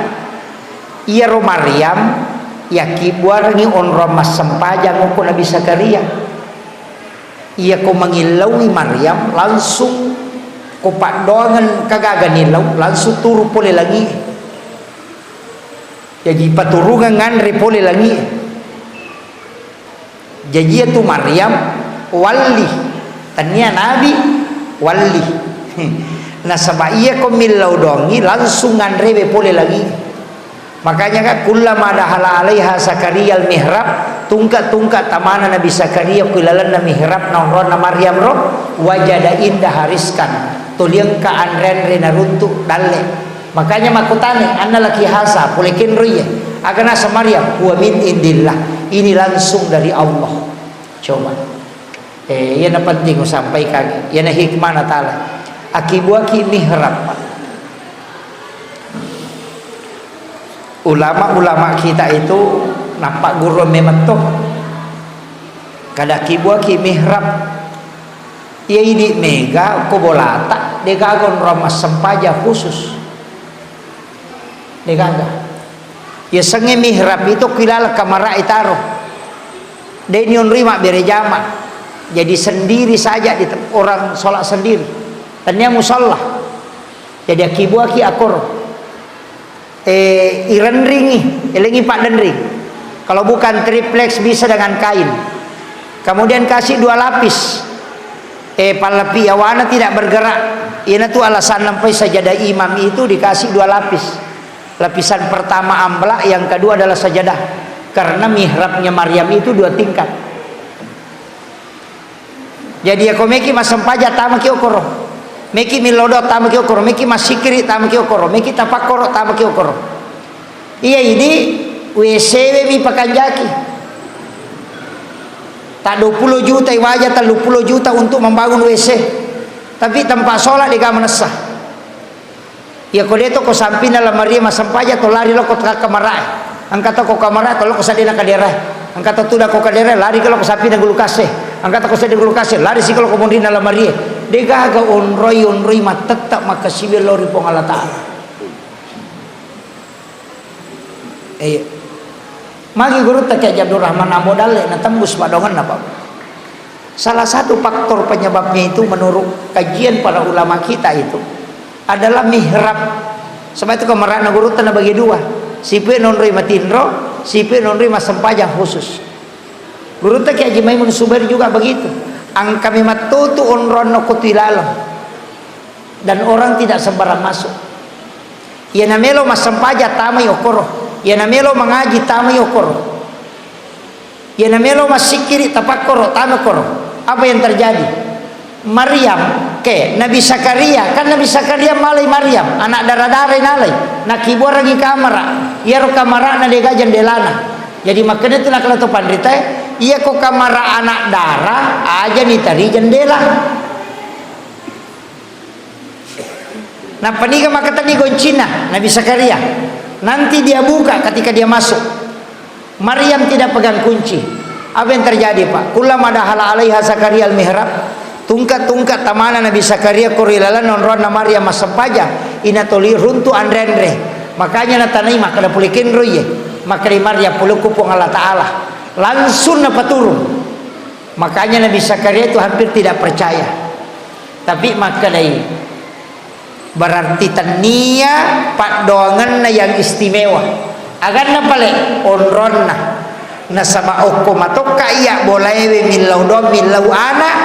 Ia ro Maryam ya kibuar ni onro mas sempajang ko Nabi Zakaria. Ia ko mangilawi Maryam langsung ko padoangan kagaganilaw langsung turu pole lagi. Jadi paturungan ngandre pole lagi. Jadi itu Maryam wali, tania Nabi wali. Nah sebab ia ko milau dongi langsung ngandre pole lagi. Makanya kan kullama dahala alaiha Zakaria al-mihrab, tungkat tamana Nabi Zakaria kuilalan na mihrab na Maryam ro wajada indah hariskan tuliang ka anren na runtuk dalle. Makanya makutane anna laki hasa pulekin ruye agana sa Maryam huwa min indillah, ini langsung dari Allah. Coba yan na penting sampaikan, yan na hikmah na tala akibuaki mihrab. Ulama-ulama kita itu nampak guru memang toh kada kibuaki mihrab ia ini mega kobolata degagon ramas sempaja khusus degaga ya senge mihrab itu kilala kamara itaro denion rima berejama jadi sendiri saja di orang sholat sendiri dan yang musalla jadi kibuaki akor irenringi, elengi pak denring. Kalau bukan triplex bisa dengan kain. Kemudian kasih 2 lapis. Palapi awana tidak bergerak. Ini tuh alasan sampai sajadah imam itu dikasih 2 lapis. Lapisan pertama amblak, yang kedua adalah sajadah. Karena mihrabnya Maryam itu 2 tingkat. Jadi aku meki masam paja tamaki okoro. Meki milodot tama ki okoro, meki masikiri tama ki okoro, meki tapakoro tama ki okoro. Iya ini WC mi pakanjaki. Tak 20 juta wajah, tak 20 juta untuk membangun WC. Tapi tempat sholat di kamar nesah. Ya kau deto kau samping dalam Maria masam paja to lari lo kau kamarai. Angkat kau kamarai to lo kau sadina kaderai. Angkat tu dah kau kaderai lari kalau kau samping dah gulukase. Angkat kau sadina gulukase lari sih kalau kau mondin dalam Maria. Degaga onroi mat tetap maka sibil lori pong Allah Ta'ala. Magi guru tak kayak Abdul Rahman amodale na tembus padongan apa. Salah satu faktor penyebabnya itu menurut kajian para ulama kita itu adalah mihrab. Sebab itu kemerana guru tanah bagi dua. Sipe nonri matindro, sipe nonri masempajang khusus. Guru tak Haji Maimun Subair juga begitu. Ang kami matutu onron no kutilalang. Dan orang tidak sembarang masuk. Ya namelo masempaja tamay okoro. Ya namelo mengaji tamay okoro. Ya namelo masikiri tapakoro tamay Apa yang terjadi? Maryam ke Nabi Zakaria, kan Nabi Zakaria malai Maryam anak darah-darah nalai nakibor lagi kamera ia ro kamera na dega jendelana. Jadi makanya itu nak kalau tu pandita ia ko kamera anak darah aja nih tadi jendela. Nah paniga maka tadi goncina Nabi Zakaria nanti dia buka ketika dia masuk. Maryam tidak pegang kunci. Apa yang terjadi Pak? Kullama dahala alaiha Zakaria al-mihrab tungkat tamana Nabi Zakaria korilalan nonron na Maryam masampaja inatoli runtu andre makanya natanai maka da pulikin roye maka di Maryam puluku pung Allah Ta'ala langsung na paturun. Makanya Nabi Zakaria itu hampir tidak percaya, tapi maka dari berarti tania pak doangan na yang istimewa agar na pale onron na sama oko matok kaya boleh milau do milau anak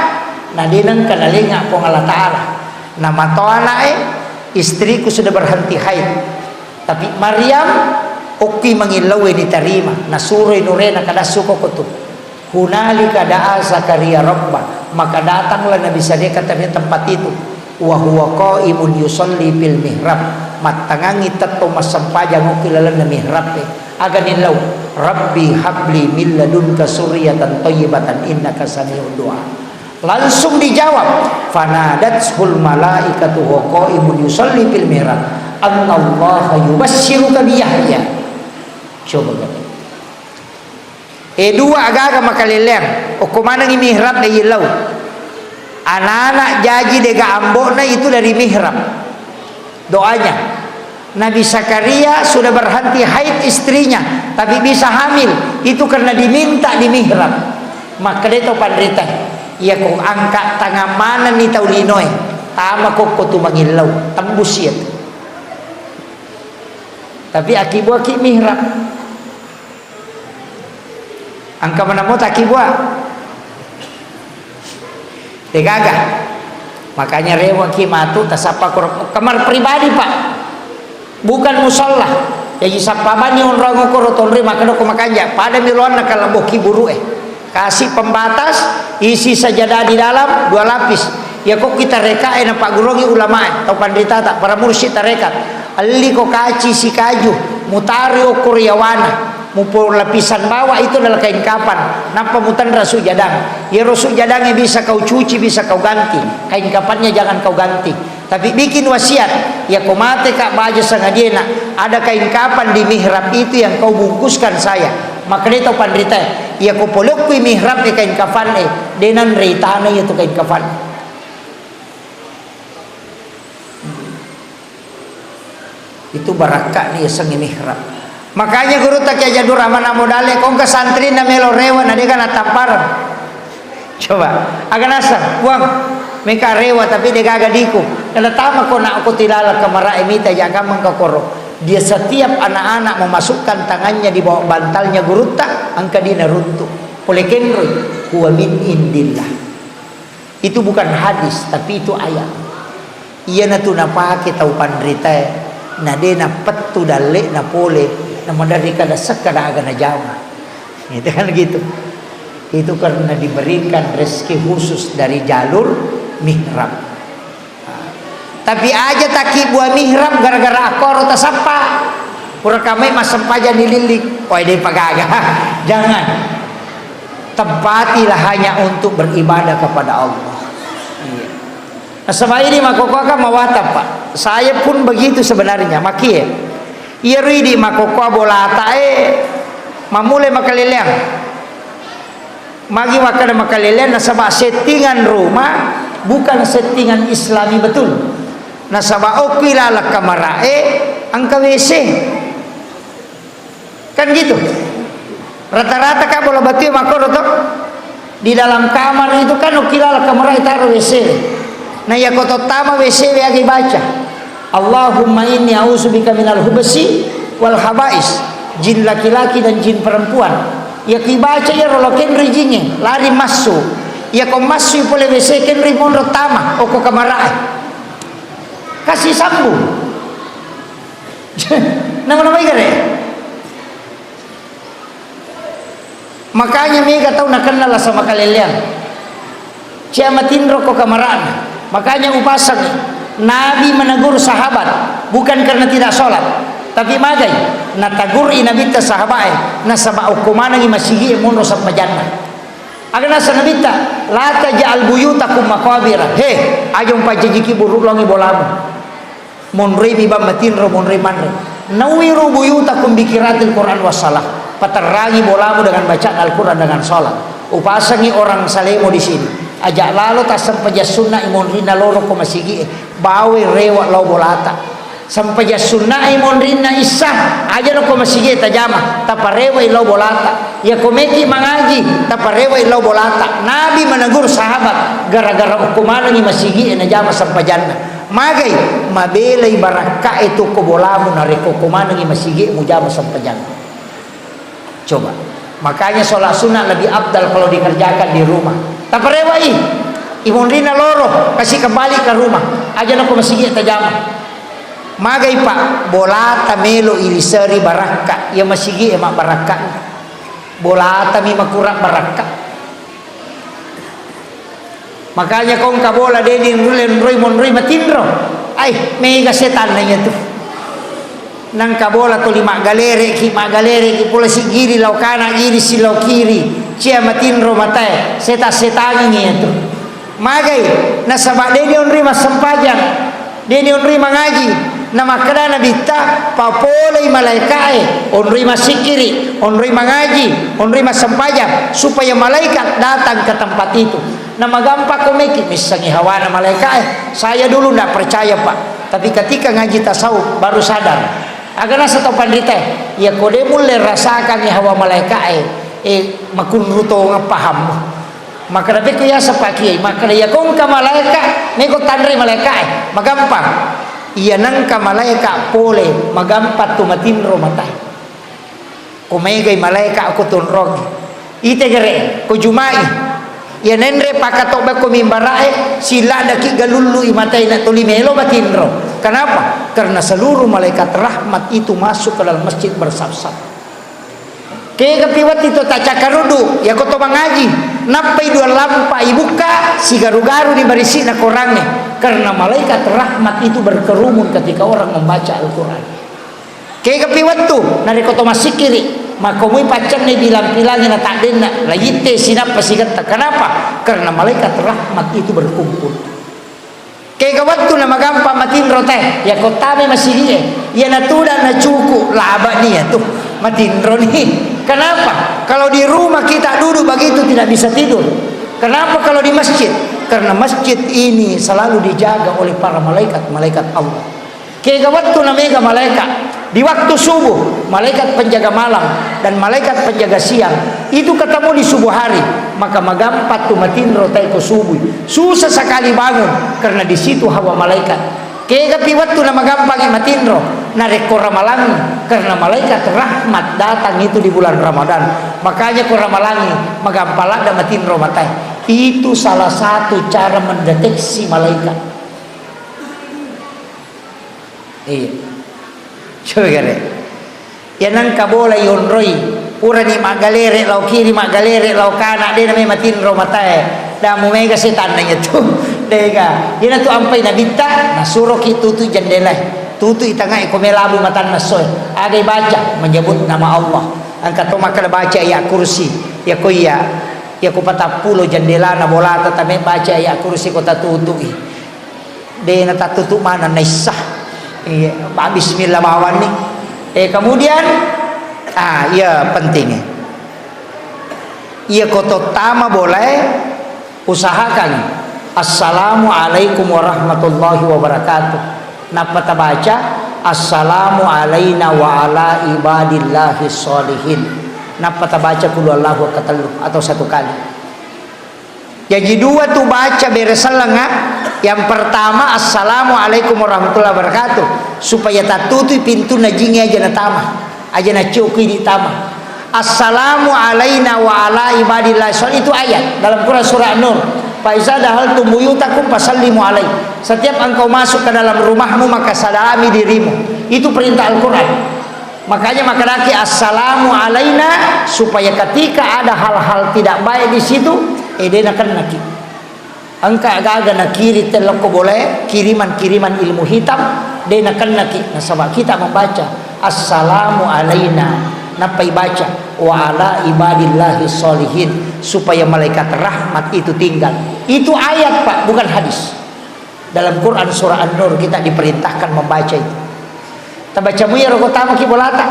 nah dinang kanalinga po Allah Ta'ala nama to anak istriku sudah berhenti haid tapi Maryam oki mangilaw diterima nasuro nurena kada suko ko tu hunalika da'a Zakaria rabba maka datanglah Nabi Zakaria kata di tempat itu wa huwa qaimun yusalli bil mihrab matangangi tatto masampajang okilalan na mihrab aganilaw rabbi habli min ladunka suriyatan thayyibatan innaka sami'ud du'a. Langsung dijawab fanadatul malaikatu wa qaimun yusalli fil mihrab annallaha yubassyiruka bi Yahya. Coba kan dua agak makaleleng o kumana ngi mihrab na yilaw anak-anak jaji dega ambona itu dari mihrab doanya. Nabi Zakaria sudah berhenti haid istrinya tapi bisa hamil itu karena diminta di mihrab. Maka dia tahu pandrita ia kong angkat tangan mana ni tau linoy tama ko tu mangilaw tembus yat tapi akibu aki mihrab angka mana mo takibu tegaga makanya rewa ki matu tasapa kamar pribadi Pak bukan musalla jadi sapabani orang ngokoro tonri makanya ko makanya pada miluan nakala boki buru kasih pembatas isi sajadah di dalam 2 lapis ya kok kita reka na Pak Gurongi ulama atau pandita tak para mursyid tarekat ali ko kaci si kaju mutari o kuryawana mumpul lapisan bawah itu adalah kain kapan napa mutan rasu jadang ya rasu jadangnya bisa kau cuci bisa kau ganti kain kapannya jangan kau ganti tapi bikin wasiat ya kau mate kak baja sangadena ada kain kapan di mihrab itu yang kau bungkuskan saya maka dia tahu pandrita ya kau polok kui mihrab di kain kafan denan reitana itu kain kafan itu barakah nih sang mihrab. Makanya guru tak ya jadur aman modale kong ke santri na melo rewa na deka na tamparan. Coba agak nasar uang mereka rewa tapi deka agak diku. Kalau tama ko na aku tilala kamara emita jaga mengkokoro. Dia setiap anak-anak memasukkan tangannya di bawah bantalnya guru tak angka dina runtuh. Oleh kenroy huwa min indillah. Itu bukan hadis tapi itu ayat. Iya na tu napake tau pandrita na de na petu dale na pole namun dari kada sekada agak najama itu kan gitu itu karena diberikan rezeki khusus dari jalur mihrab tapi aja taki buah mihrab gara-gara akor tasapa pura kami masempaja nililik oi deh pagaga jangan tempatilah hanya untuk beribadah kepada Allah iya. Nah sama ini makoko akan mawatap Pak saya pun begitu sebenarnya maki ia ridi makoko bola tae mamule makaleleang magi wakada makaleleang nasaba settingan rumah bukan settingan Islami betul nasaba okilala kamarae angka WC kan gitu rata-rata kak bola batu makoro toh Di dalam kamar itu kan ukilal kamar taruh WC. Nah ya koto tama WC agi baca. Allahumma inni a'udzubika minal hubsi wal habais. Jin laki-laki dan jin perempuan. Ya ki baca ya roloken rijinge lari masuk. Ya ko masuk boleh WC ken ri monro tama o ko kamar kasih sambung. Nama-nama igare. Makanya mega tahu nak kenal sama kalian. Cia matindro ko kamarana. Makanya upasang Nabi menegur sahabat bukan karena tidak sholat, tapi magai natagur inabita sahabat nasaba hukumana ngi masigi monro sampai jannah. Agana sanabita la taj'al buyutakum maqabira. He, ajong pajijiki burulongi bolamu. Monre biba matinro monre manre. Nawiru buyutakum bikiratil Quran wassalah. Paterangi bolamu dengan bacaan Al-Quran dengan sholat. Upasangi orang salemo di sini. Ajak lalu tak sampai sunnah imon rina loro ko masigi bawe rewa lau bolata. Sampai sunnah imon rina isah aja no ko masigi tajama taparewa lau bolata. Ya komeki mangaji taparewa lau bolata. Nabi menegur sahabat gara-gara hukuman ni masigi najama sampai jannah. Magai mabelai baraka itu ko bolamu nareko hukuman ni masigi mujama sampai jannah. Coba, makanya sholat sunnah lebih abdal kalau dikerjakan di rumah. Tak perewai, imun rina loro kasih kembali ke rumah. Aja nak masih tajam. Magai pak bola tamelo ilisari baraka, ya masih emak baraka. Bola tami makurak baraka. Makanya kau kabola dedin rulen roy mon roy matindro. Ay, mega setan nanya tu. Nang kabola to lima galere ki pula si giri lau kana giri si lau kiri cia matinro matai seta-setangi itu magai nasabak deni onri mas sempajang deni onri mangaji nama kada nabita papolai malaikai onri masikiri onri mangaji onri mas sempajang supaya malaikat datang ke tempat itu nama gampang komeki misalnya hawana malaikai saya dulu ndak percaya pak tapi ketika ngaji tasawuf baru sadar. Agana sa pandita ya kode mulai rasakan ya hawa malaikat makun ruto nga paham maka dapat ko ya sa pakiay maka ya kung ka malaikat may ko tanri malaikat magampang iya nang ka malaikat pole magampat tumatinro matay kumegay malaikat ako tunrog ite gere ko jumai ya nendre pakatoba ko mimbarae sila daki galulu imatay na tulimelo matinro. Kenapa? Karena seluruh malaikat rahmat itu masuk ke dalam masjid bersab-sab. Kaya kapiwat itu tak cakarudu, ya koto mangaji, napai dua lampa ibuka, si garu-garu di barisi na korangnya. Karena malaikat rahmat itu berkerumun ketika orang membaca Al-Quran. Kaya kapiwat tu, nari koto masikiri, makomui pacar ni bilang-bilangin na tak dena, layite sinap pasigata. Kenapa? Karena malaikat rahmat itu berkumpul. Kaya waktu na magampa matinro teh ya kotame masih ya natuda na cuku laba niya tuh matinro nih. Kenapa? Kalau di rumah kita duduk begitu tidak bisa tidur. Kenapa kalau di masjid? Karena masjid ini selalu dijaga oleh para malaikat Allah. Kaya waktu na mega malaikat di waktu subuh malaikat penjaga malam dan malaikat penjaga siang itu ketemu di subuh hari maka magampat tumatinro tayo subuh susah sekali bangun karena di situ hawa malaikat kaya kapi waktu na magampang matinro nareko ramalangi karena malaikat rahmat datang itu di bulan Ramadan makanya ko ramalangi magampala da matinro matay itu salah satu cara mendeteksi malaikat iya coba gare yan ang kabola yon roy ura ni magalere lau kiri magalere lau kana de na may matinro matay da mo mega setan na ito dega yan to ampay na bita nasuro ki tutu jandela tutu itanga ikomelabu matan nasoy agay baca menyebut nama Allah ang katoma kada baca ya kursi ya ko patapulo jandela na bola tatame baca ya kursi ko tatutui de na tatutu mana naisah bismillah mawan nih kemudian ya penting ya koto tama boleh usahakan assalamualaikum warahmatullahi wabarakatuh napa baca assalamu alaina wa ala ibadillahi sholihin napa baca qul huwallahu ahad atau satu kali Jadi dua tu baca beresalanga. Yang pertama assalamualaikum warahmatullahi wabarakatuh, supaya tak tutup pintu najingi aja na tama, aja na cukup di tama. Assalamu alaina wa ala ibadillah. Soal itu ayat dalam Quran surah An-Nur. Fa iza dahaltum buyutakum fasallimu alaihi. Setiap engkau masuk ke dalam rumahmu maka salami dirimu. Itu perintah Al-Quran. Makanya maka laki assalamu alaina, supaya ketika ada hal-hal tidak baik di situ, dia akan naki. Angka agak nak kiri telok boleh kiriman ilmu hitam, dia akan naki. Nah, sebab kita membaca assalamu alaina, napai baca wa ala ibadillahi sholihin, supaya malaikat rahmat itu tinggal. Itu ayat Pak, bukan hadis. Dalam Quran surah An-Nur kita diperintahkan membaca itu. Tabaca mu ya roko tama ki bolata.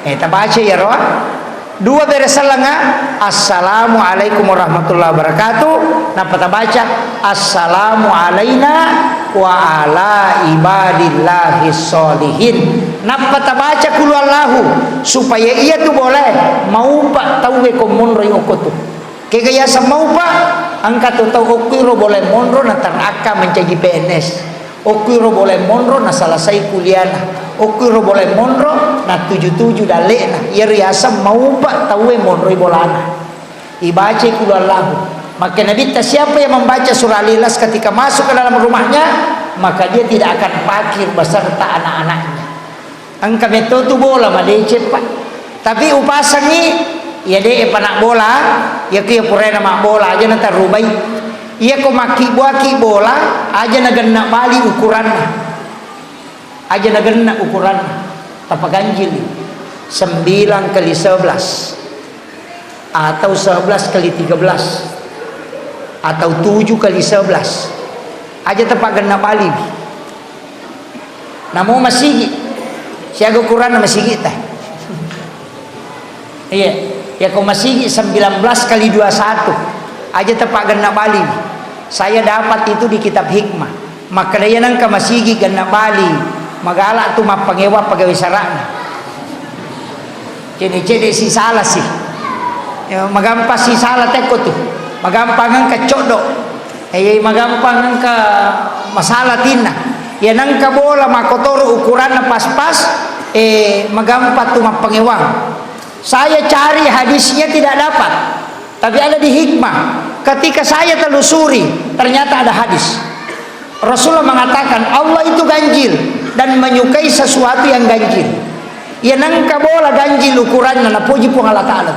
Tabaca ya roa. Dua beresalanga assalamualaikum warahmatullahi wabarakatuh. Napa tabaca assalamu alaina wa ala ibadillahi sholihin. Napa tabaca kul wallahu, supaya ia tu boleh mau pak tahu ko monro yokotu. Kaya mau pak angkat tu tahu okiro boleh monro na teraka menjadi PNS. Okiro boleh monro na selesai kuliah. Okiro boleh monro na 77 dalek na. Ia riasa mau pak tahu monro bolana. Ibaca kul wallahu. Maka Nabi siapa yang membaca surah Al-Ikhlas ketika masuk ke dalam rumahnya, maka dia tidak akan fakir beserta anak-anaknya. Angka metode bola madece pak. Tapi upasang ni ya dia panak bola, ya kia purena mak bola aja nanti rubai. Ia ko maki bola aja nagenna bali ukurannya. Aja nagenna ukurannya. Tapa ganjil 9 kali 11 atau 11 kali 13 atau 7 kali 11 aja tepak genna bali. Namo masigi siaga ukuran masigi teh. Iya, ya kau masigi 19 kali 21 aja tepak genna bali. Saya dapat itu di kitab hikmah. Maka dia nang masigi genna bali magala tu mapangewa pagawe sarana. Cede si salah sih. Ya, magampas si salah teko tu. Magampangan ka codok. Magampangan ka masalah tina. Ya nang ka bola makotoro ukuran na pas-pas magampat tu mapangewang. Saya cari hadisnya tidak dapat, tapi ada di hikmah. Ketika saya telusuri, ternyata ada hadis. Rasulullah mengatakan Allah itu ganjil dan menyukai sesuatu yang ganjil. Ya nangka bola ganjil ukurannya na puji pun Allah Ta'ala.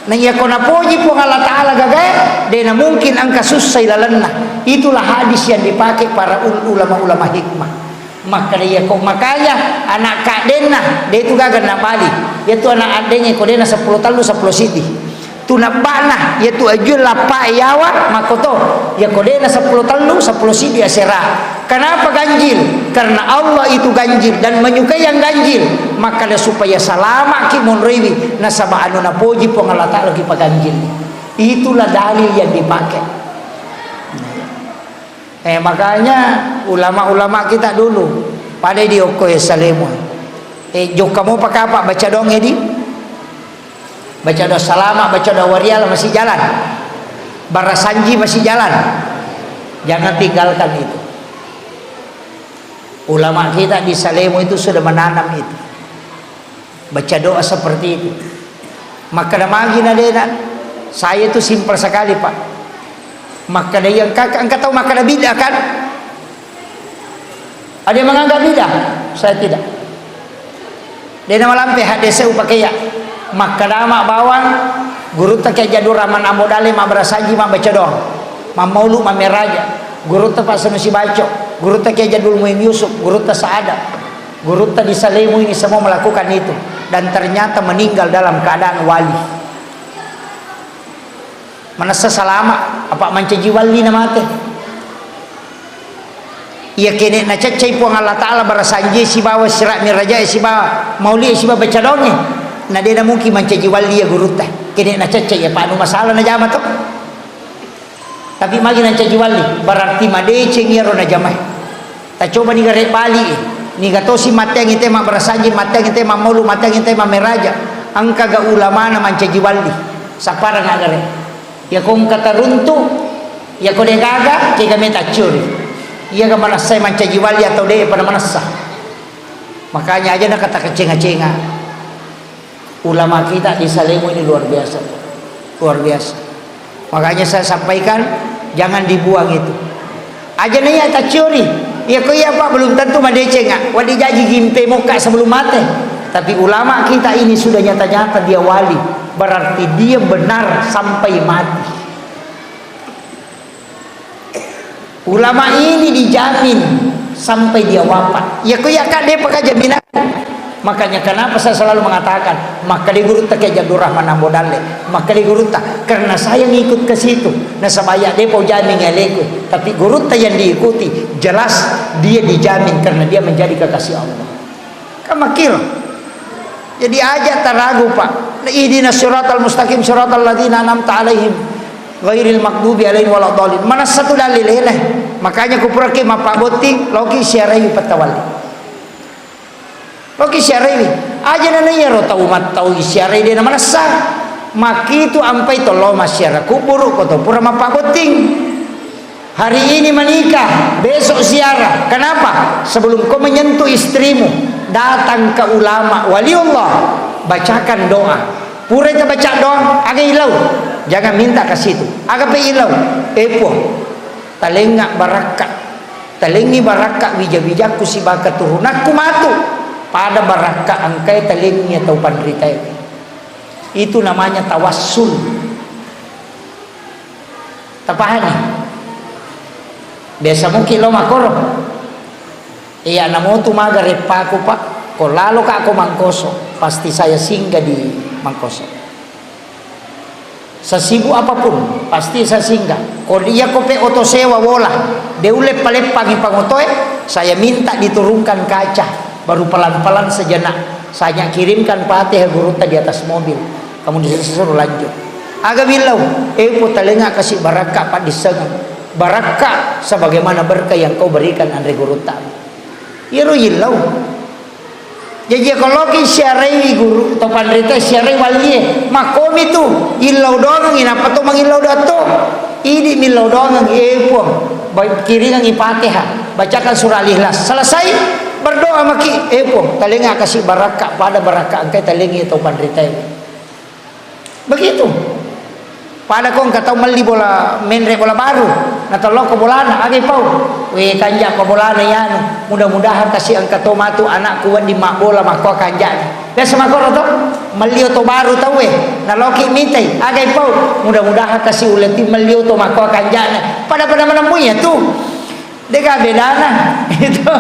Nah ya kona puji pun Allah Ta'ala gagay, dena mungkin angka susah ilalanna. Itulah hadis yang dipakai para ulama-ulama hikmah. Makanya anak kak dena dia itu gagal nak balik, yaitu anak adenya ko dena 10 tahun 10 siti tu nak bana yaitu ajul lapa yawa makoto ya ko dena 10 tahun 10 siti asera. Kenapa ganjil? Karena Allah itu ganjil dan menyukai yang ganjil, maka dia supaya salama ki monrewi nasaba anu na puji pun Allah Ta'ala ki paganjil. Itulah dalil yang dipakai. Makanya ulama-ulama kita dulu pada di okoy salemo. Jok kamu pakai apa? Baca dong di. Baca doa salama, baca doa warial masih jalan. Barasanji masih jalan. Jangan tinggalkan itu. Ulama kita di Salemo itu sudah menanam itu. Baca doa seperti itu. Maka namagi nadena. Saya itu simpel sekali Pak. Maka ada yang engkau tahu maka ada bidah kan? Ada yang menganggap bidah, saya tidak. Dia nama lampe hadese pakai ya. Maka nama bawang guru tak jadul raman amodale mak berasaji mak baca doang. Mak maulu mak meraja. Guru tak pas si baco. Guru tak jadul Muin Yusuf, guru tak saada. Guru tak di Salemu ini semua melakukan itu dan ternyata meninggal dalam keadaan wali. Mana selama apa mencaji wali nama teh. Ia kene na cacai puang Allah Ta'ala barasanji si bawa sirat miraja si bawa mauli si bawa baca dongnya. Nah dia mungkin mencaji wali ya guru teh. Kene na cacai ya pak anu masalah na jama tu. Tapi magi na caji wali berarti madece ngiro na jamai. Ta coba ni garek bali ni gatosi mateng ite mak barasanji mateng ite mak maulu mateng ite mak miraja. angka ga ulama na mancajiwali sapara ngagare ya kong kata runtuh ya kode gaga ke kami tak curi ia ga manasai mancajiwali atau dia pada manasa. Makanya aja nak kata kecenga-cenga ulama kita di Salemo ini luar biasa, luar biasa. Makanya saya sampaikan jangan dibuang itu aja nih tak curi ya kok ya Pak belum tentu madecenga wadi jaji gimpe muka sebelum mati. Tapi ulama kita ini sudah nyata-nyata dia wali, berarti dia benar sampai mati. Ulama ini dijamin sampai dia wafat. Ya kok ya kak dia pakai jaminan. Makanya kenapa saya selalu mengatakan maka di guru tak kayak Abdul Rahman Ambodale, maka di guru tak karena saya ngikut ke situ. Nah sabaya dia mau jamin ngeleku, tapi guru tak yang diikuti jelas dia dijamin karena dia menjadi kekasih Allah. Kamakil. Jadi aja taragu Pak. Ihdinas siratal mustaqim siratal ladzina an'amta 'alaihim ghairil maghdubi 'alaihim waladdallin. Mana satu dalil ini? Makanya kupurake mapaboting loki syara'i patawali. Loki syara'i. Aja nananya ro tau mat tau syara'i dia mana sah. Maki itu ampai tolo masyarakat kubur ko to pura mapaboting. Hari ini menikah, besok ziarah. Kenapa? Sebelum kau menyentuh istrimu, datang ke ulama waliullah, bacakan doa. Pura kita baca doa, agak ilau. Jangan minta ke situ. Agak pe ilau. Epo. Talengak barakat. Talengi barakat bija-bijaku si baka turunakku matu. Pada barakat angkai talengi atau pandrita ini. Itu namanya tawassul. Tapahani. Biasa mungkin lo makoro iya namo tu maga repaku Pak ko lalo ka ako Mangkoso pasti saya singgah di Mangkoso sesibuk apapun pasti saya singgah ko dia ko pe oto sewa bola deule palepang pangotoe saya minta diturunkan kaca baru pelan-pelan sejenak saya kirimkan Fatihah guru di atas mobil kamu disuruh lanjut agak bilau po talenga kasih barakah Pak disengang barakah sebagaimana berkah yang kau berikan Andre guru tak iru ilau jadi kalau ki syar'i guru atau pandrita syar'i wali makom itu ilau doang inapa tu mangilau dato ini milau doang pun kiri nang Fatihah bacakan surah Al-Ikhlas selesai berdoa maki pun talenga kasih barakah pada barakah angkai talengi atau pandrita begitu. Pada kong katau meli bola menre bola baru, natolong ke bola na agi pau, we kanja ke bola na yan, mudah-mudahan kasih angkat tomatu anak kuat di mak bola mak kau kanja. Biasa mak kau tu meli to baru tau we, naloki mintai agi pau, mudah-mudahan kasih uleti meli to mak kau kanja. Pada mana punya tu, deka bedana itu.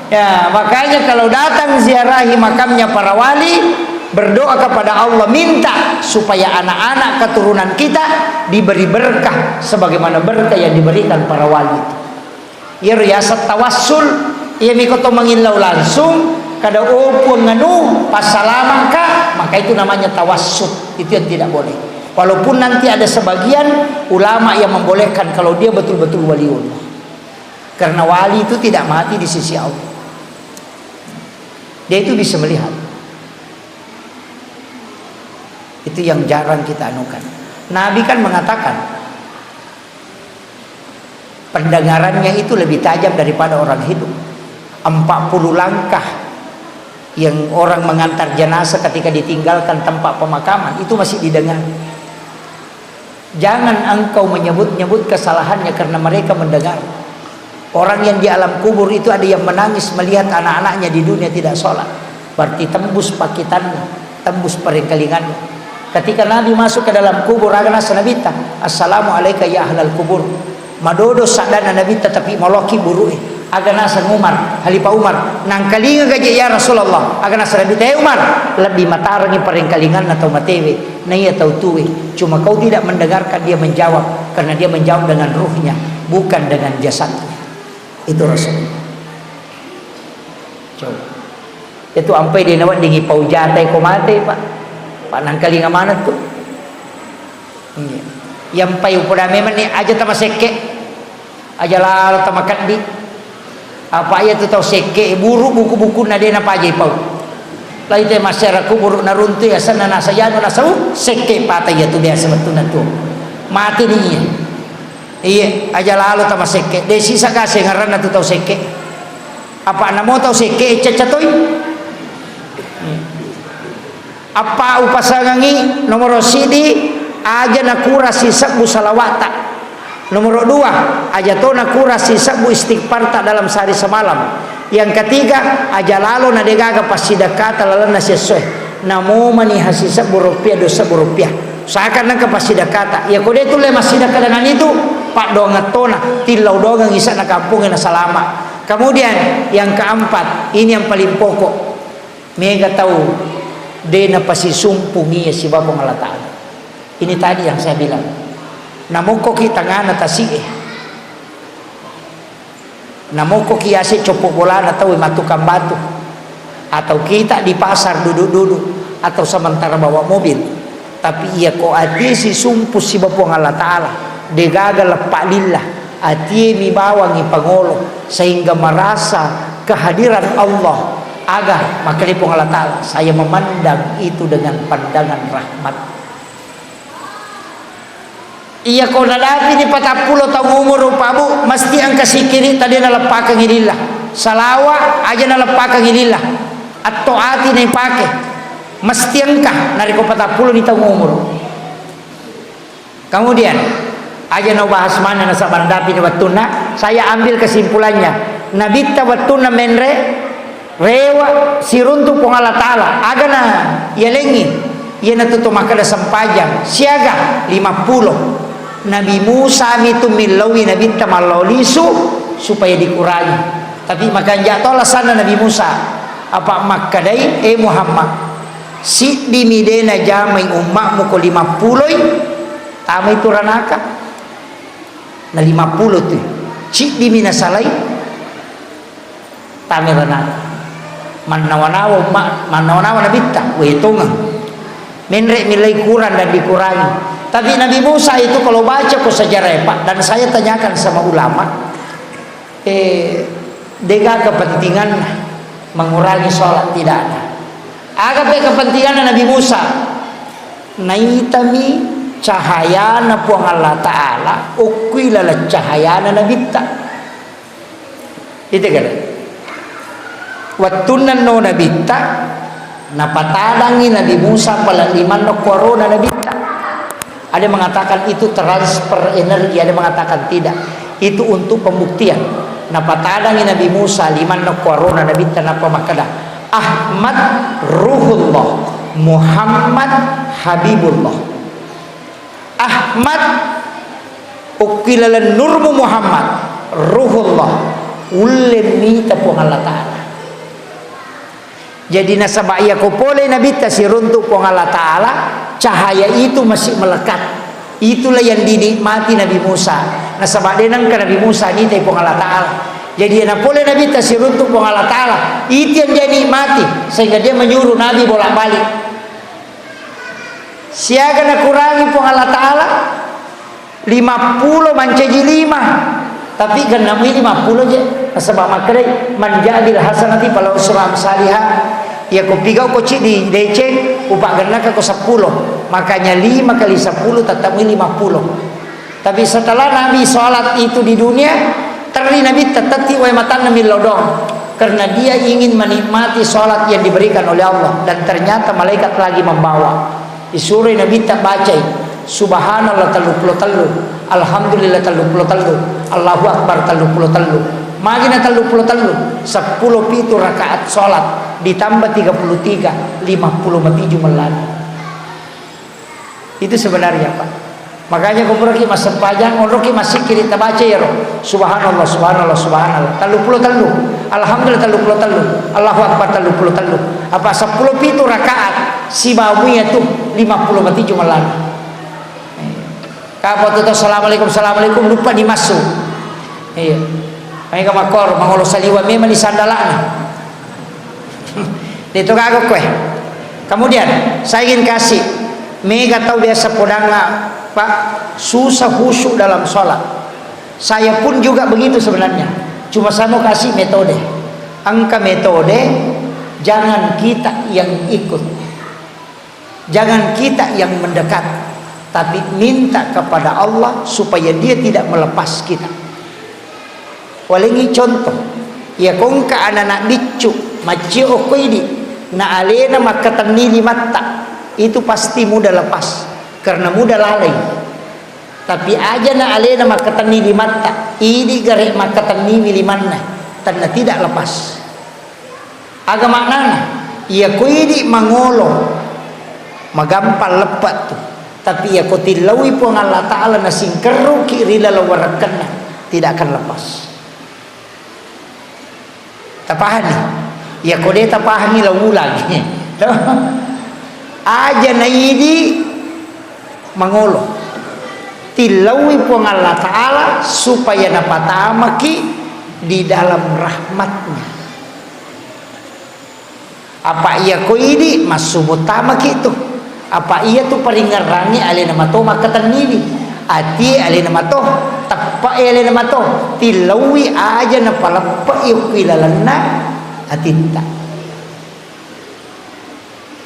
Ya makanya kalau datang ziarahi makamnya para wali. Berdoa kepada Allah minta supaya anak-anak keturunan kita diberi berkah sebagaimana berkah yang diberikan para wali. Ya riasat tawassul ia mikoto mengilau langsung kada opo nganu pasalama ka maka itu namanya tawassul itu yang tidak boleh. Walaupun nanti ada sebagian ulama yang membolehkan kalau dia betul-betul waliullah. Karena wali itu tidak mati di sisi Allah. Dia itu bisa melihat. Itu yang jarang kita anukan. Nabi kan mengatakan pendengarannya itu lebih tajam daripada orang hidup. 40 langkah yang orang mengantar jenazah ketika ditinggalkan tempat pemakaman itu masih didengar. Jangan engkau menyebut-nyebut kesalahannya karena mereka mendengar. Orang yang di alam kubur itu ada yang menangis melihat anak-anaknya di dunia tidak sholat. Berarti tembus pakitannya, tembus peringkelingannya. Ketika Nabi masuk ke dalam kubur agana sanabita assalamualaikum ya ahlal kubur madodo sadana Nabi tetapi maloki buru agana san Umar Halifah Umar nang kalinga gaje ya Rasulullah agana sanabita ya Umar lebih matarangi peringkalingan atau matewe nai atau tuwe cuma kau tidak mendengarkan dia menjawab karena dia menjawab dengan ruhnya bukan dengan jasadnya itu Rasulullah. Coba itu ampai dia nawat dingi paujatai ko mate Pak Pak nangkali mana tu? Yang payu pada memang ni aja tama seke, aja lalu tama kandi. Apa aja tu tahu seke buru buku-buku nade na aja pau. Lai te masyarakat kubur naruntu ya sana nasayano nasau seke patay ya tu biasa betul tu. Mati dia. Iya, aja lalu tama seke. Desi saka sengaran tu tau seke. Apa namo tau seke cacatoy? Apa upasangangi nomor sidi aja nakura sisa bu salawata. Nomor 2 aja to nakura sisa bu istighfar tak dalam sehari semalam. Yang ketiga aja lalu nadegaga pasidakata lalana sesuai namo mani hasisa rupiah dosa rupiah usahakan nang pasidakata ya kode itu le masidaka dengan itu pak dongatona tilau dogang isa na kampung na salama. Kemudian yang keempat ini yang paling pokok mega tahu dena pasisumpungi ya si Bapa Allah Ta'ala. Ini tadi yang saya bilang namo ko kita ngana tasih namoko kiasi copok bola atau matukan batu atau kita di pasar duduk-duduk atau sementara bawa mobil tapi ia ko ati si sumpus si Bapa Allah Ta'ala degaga lepak lillah ati mi bawa ngi pangolo sehingga merasa kehadiran Allah agak maka di Allah Ta'ala saya memandang itu dengan pandangan rahmat. Iya kau nadapi di 40 tahun umur rupamu mesti angka sikiri tadi nalepakan ngilillah salawa aja nalepakan ngilillah atau ati nai pake mesti angka nari kau 40 di tahun umur. Kemudian aja no bahas mana nasa bandapi di watuna saya ambil kesimpulannya nabita watuna menre rewa siruntu pong Allah Ta'ala agana yalengi ia natutu makada sempajang siaga 50 Nabi Musa itu milawi Nabi tamalolisu supaya dikurangi. Tapi maka jatuhlah sana Nabi Musa apa makadai Muhammad si dimidena jamai umakmu ko 50 tama itu ranaka na 50 tu si dimina salai tama ranaka manawanawa umak manawanawa Nabi ta wetongan menrek milai kurang dan dikurangi. Tapi Nabi Musa itu kalau baca ke sejarah Pak dan saya tanyakan sama ulama dega kepentingan mengurangi sholat tidak ada. Agak kepentingan Nabi Musa naitami cahayana puang Allah Ta'ala ukwilala cahayana Nabi ta itu kan watunan no Nabi ta napatadangi Nabi Musa pala liman no corona Nabi ta. Ada yang mengatakan itu transfer energi, ada yang mengatakan tidak. Itu untuk pembuktian. Napa tadangi Nabi Musa liman corona Nabi tanapa makada. Ahmad Ruhullah, Muhammad Habibullah. Ahmad ukilalan nurmu Muhammad Ruhullah ulemi tapung Allah Ta'ala. Jadi nasabah ia kopole Nabi tasiruntuk pong Allah Ta'ala cahaya itu masih melekat. Itulah yang dinikmati Nabi Musa. Nasabah denang ke Nabi Musa ini pong Allah Ta'ala. Jadi yang boleh Nabi tasiruntuk pong Allah Ta'ala itu yang dia nikmati sehingga dia menyuruh Nabi bolak-balik. Siaga nak kurangi pong Allah Ta'ala 50 mancaji 5 tapi kan namanya 50 aja sebab makanya manjadil hasanati kalau suram salihah ya ko pigaw ko ci di deceng upak ganaka ko 10 makanya 5 kali 10 tetap 50. Tapi setelah Nabi sholat itu di dunia terli Nabi tetati wa matan nabi lodong karena dia ingin menikmati sholat yang diberikan oleh Allah dan ternyata malaikat lagi membawa disuruh Nabi tak baca subhanallah 33 alhamdulillah 33 Allahu akbar 33 magina 33 10 pitu rakaat salat ditambah 33 50 matiju melani. Itu sebenarnya Pak. Makanya kumur ki mas sempajang ono ki masih kiri tabaca ya roh subhanallah subhanallah subhanallah 33 alhamdulillah 33 Allahu akbar 33 apa 10 pitu rakaat si bamunya tuh 50 matiju melani. Kapot itu assalamualaikum lupa dimasuk. Iya. Mereka makor mangolo saliwa memang di sandalana. Itu kagak kue. Kemudian saya ingin kasih mega tahu biasa podanga Pak susah khusyuk dalam sholat. Saya pun juga begitu sebenarnya. Cuma saya mau kasih metode. Angka metode Jangan kita yang ikut, jangan kita yang mendekat, tapi minta kepada Allah supaya Dia tidak melepas kita. Walingi contoh, ya kongka anak bicu macio koidi na alena makatani limatta, itu pasti mudah lepas karena mudah lalai. Tapi aja na alena makatani limatta, ini gare makatani limanna, tanpa tidak lepas. Agama maknana, ia koidi mangolo, magampal lepat tu. Tapi ia kotilawi pun Allah Ta'ala nasingkeru kiri lalawarakana, tidak akan lepas. Tapahani, ia kode tapahani lagi. Aja na ini mangolo, tilawi pun Allah Ta'ala supaya napatamaki di dalam rahmatnya. Apa ia ko ini masubut tama gitu? Apa ia tu peringarangi alih nama to makatan nili? Ati alih nama to takpa alih nama to tilawi aja na palapa iu kilalana atinta.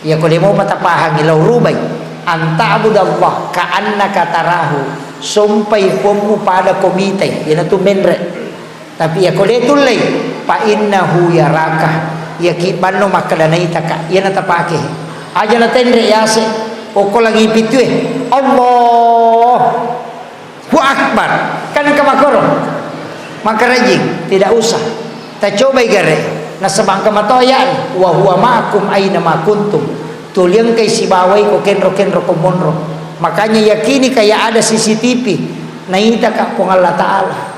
Ia ko demo matapahang ilaw rubay anta abudallah ka'annaka tarahu sumpay pomu pada komite yana tu menre. Tapi ia ko detulay pa innahu yaraka. Ya kibano makadanay taka yan natapake aja na tendre yase oko lagi pitue Allah hu akbar kan kamakoro makarajing tidak usah ta coba igare na sabang kamatoyan wa huwa ma'akum aina ma kuntum tulyang kay sibaway ko kenro komonro. Makanya yakini kaya ada CCTV naita ka kung Allah Ta'ala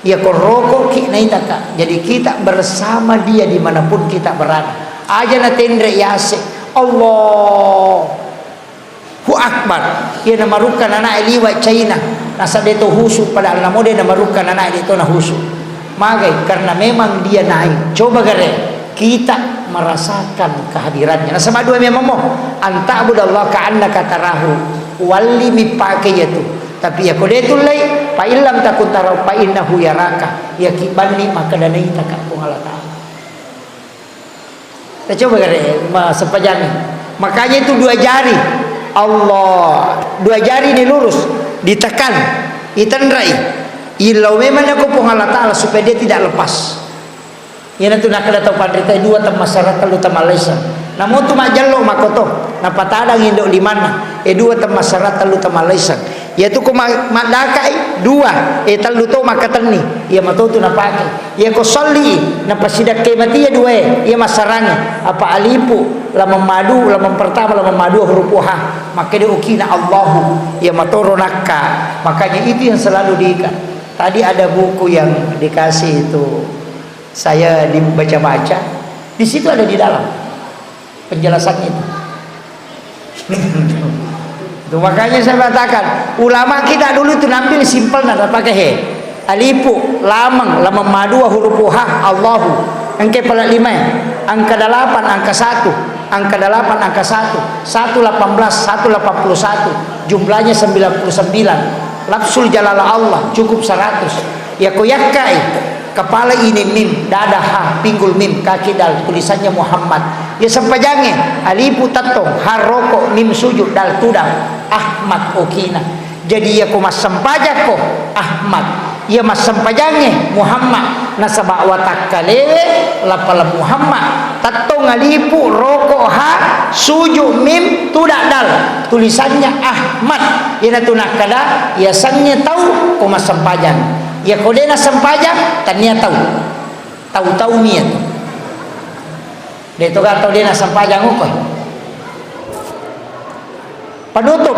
ya koroko ki naitaka. Jadi kita bersama Dia dimanapun kita berada. Aja na tendre yase Allah hu akbar. Ia namarukan anak liwa China nasa deto husu pada alam mode namarukan anak deto na husu. Magai karena memang Dia naik. Coba gare kita merasakan kehadirannya. Nah sama dua memang mo anta abudallah ka'annaka tarahu wali mipake yaitu. Tapi ya kodetulai pa illam takun tarau pa innahu yaraka ya kibani maka danai taka pung Allah Ta'ala. Kita coba gare sepajang. Makanya itu dua jari Allah, dua jari ini lurus ditekan itandrai ilau memang aku pung Allah Ta'ala supaya dia tidak lepas. Ya nanti nak ada tahu pandrita dua masyarakat lu Malaysia. Namun tu majallo makoto napatadang indok di mana dua masyarakat lu Malaysia. Ya tu ko madakai dua talu to makatani ya mato tu napake ya ko solli napasidak kay mati ya dua ya masarangnya apa alipu lamang madu lamang pertama lamang madu huruf ha maka dia ukina Allahu ya matoro nakka. Makanya itu yang selalu diikat. Tadi ada buku yang dikasih itu saya dibaca-baca, di situ ada di dalam penjelasannya itu. Itu makanya saya katakan ulama kita dulu itu nampil simpel nada pakai he alipu lamang madu huruf ha Allahu angka 5 angka 8 angka 1 angka 8 angka 1 118 181 jumlahnya 99 lafzul jalala Allah cukup 100 ya koyakai kepala ini mim dada ha pinggul mim kaki dal tulisannya Muhammad ya sempajange alipu tatong haroko mim sujud dal tudang Ahmad okina. Jadi ya ko mas sempajak ko Ahmad ya mas sempajange Muhammad nasaba watak kalewe lapala Muhammad tatong alipu roko ha sujud mim tudak dal tulisannya Ahmad ya natunak kada ya sangnya tahu ko mas sempajang ya kodena sempajang tania tahu niat deto gato dena sempajang ukoy penutup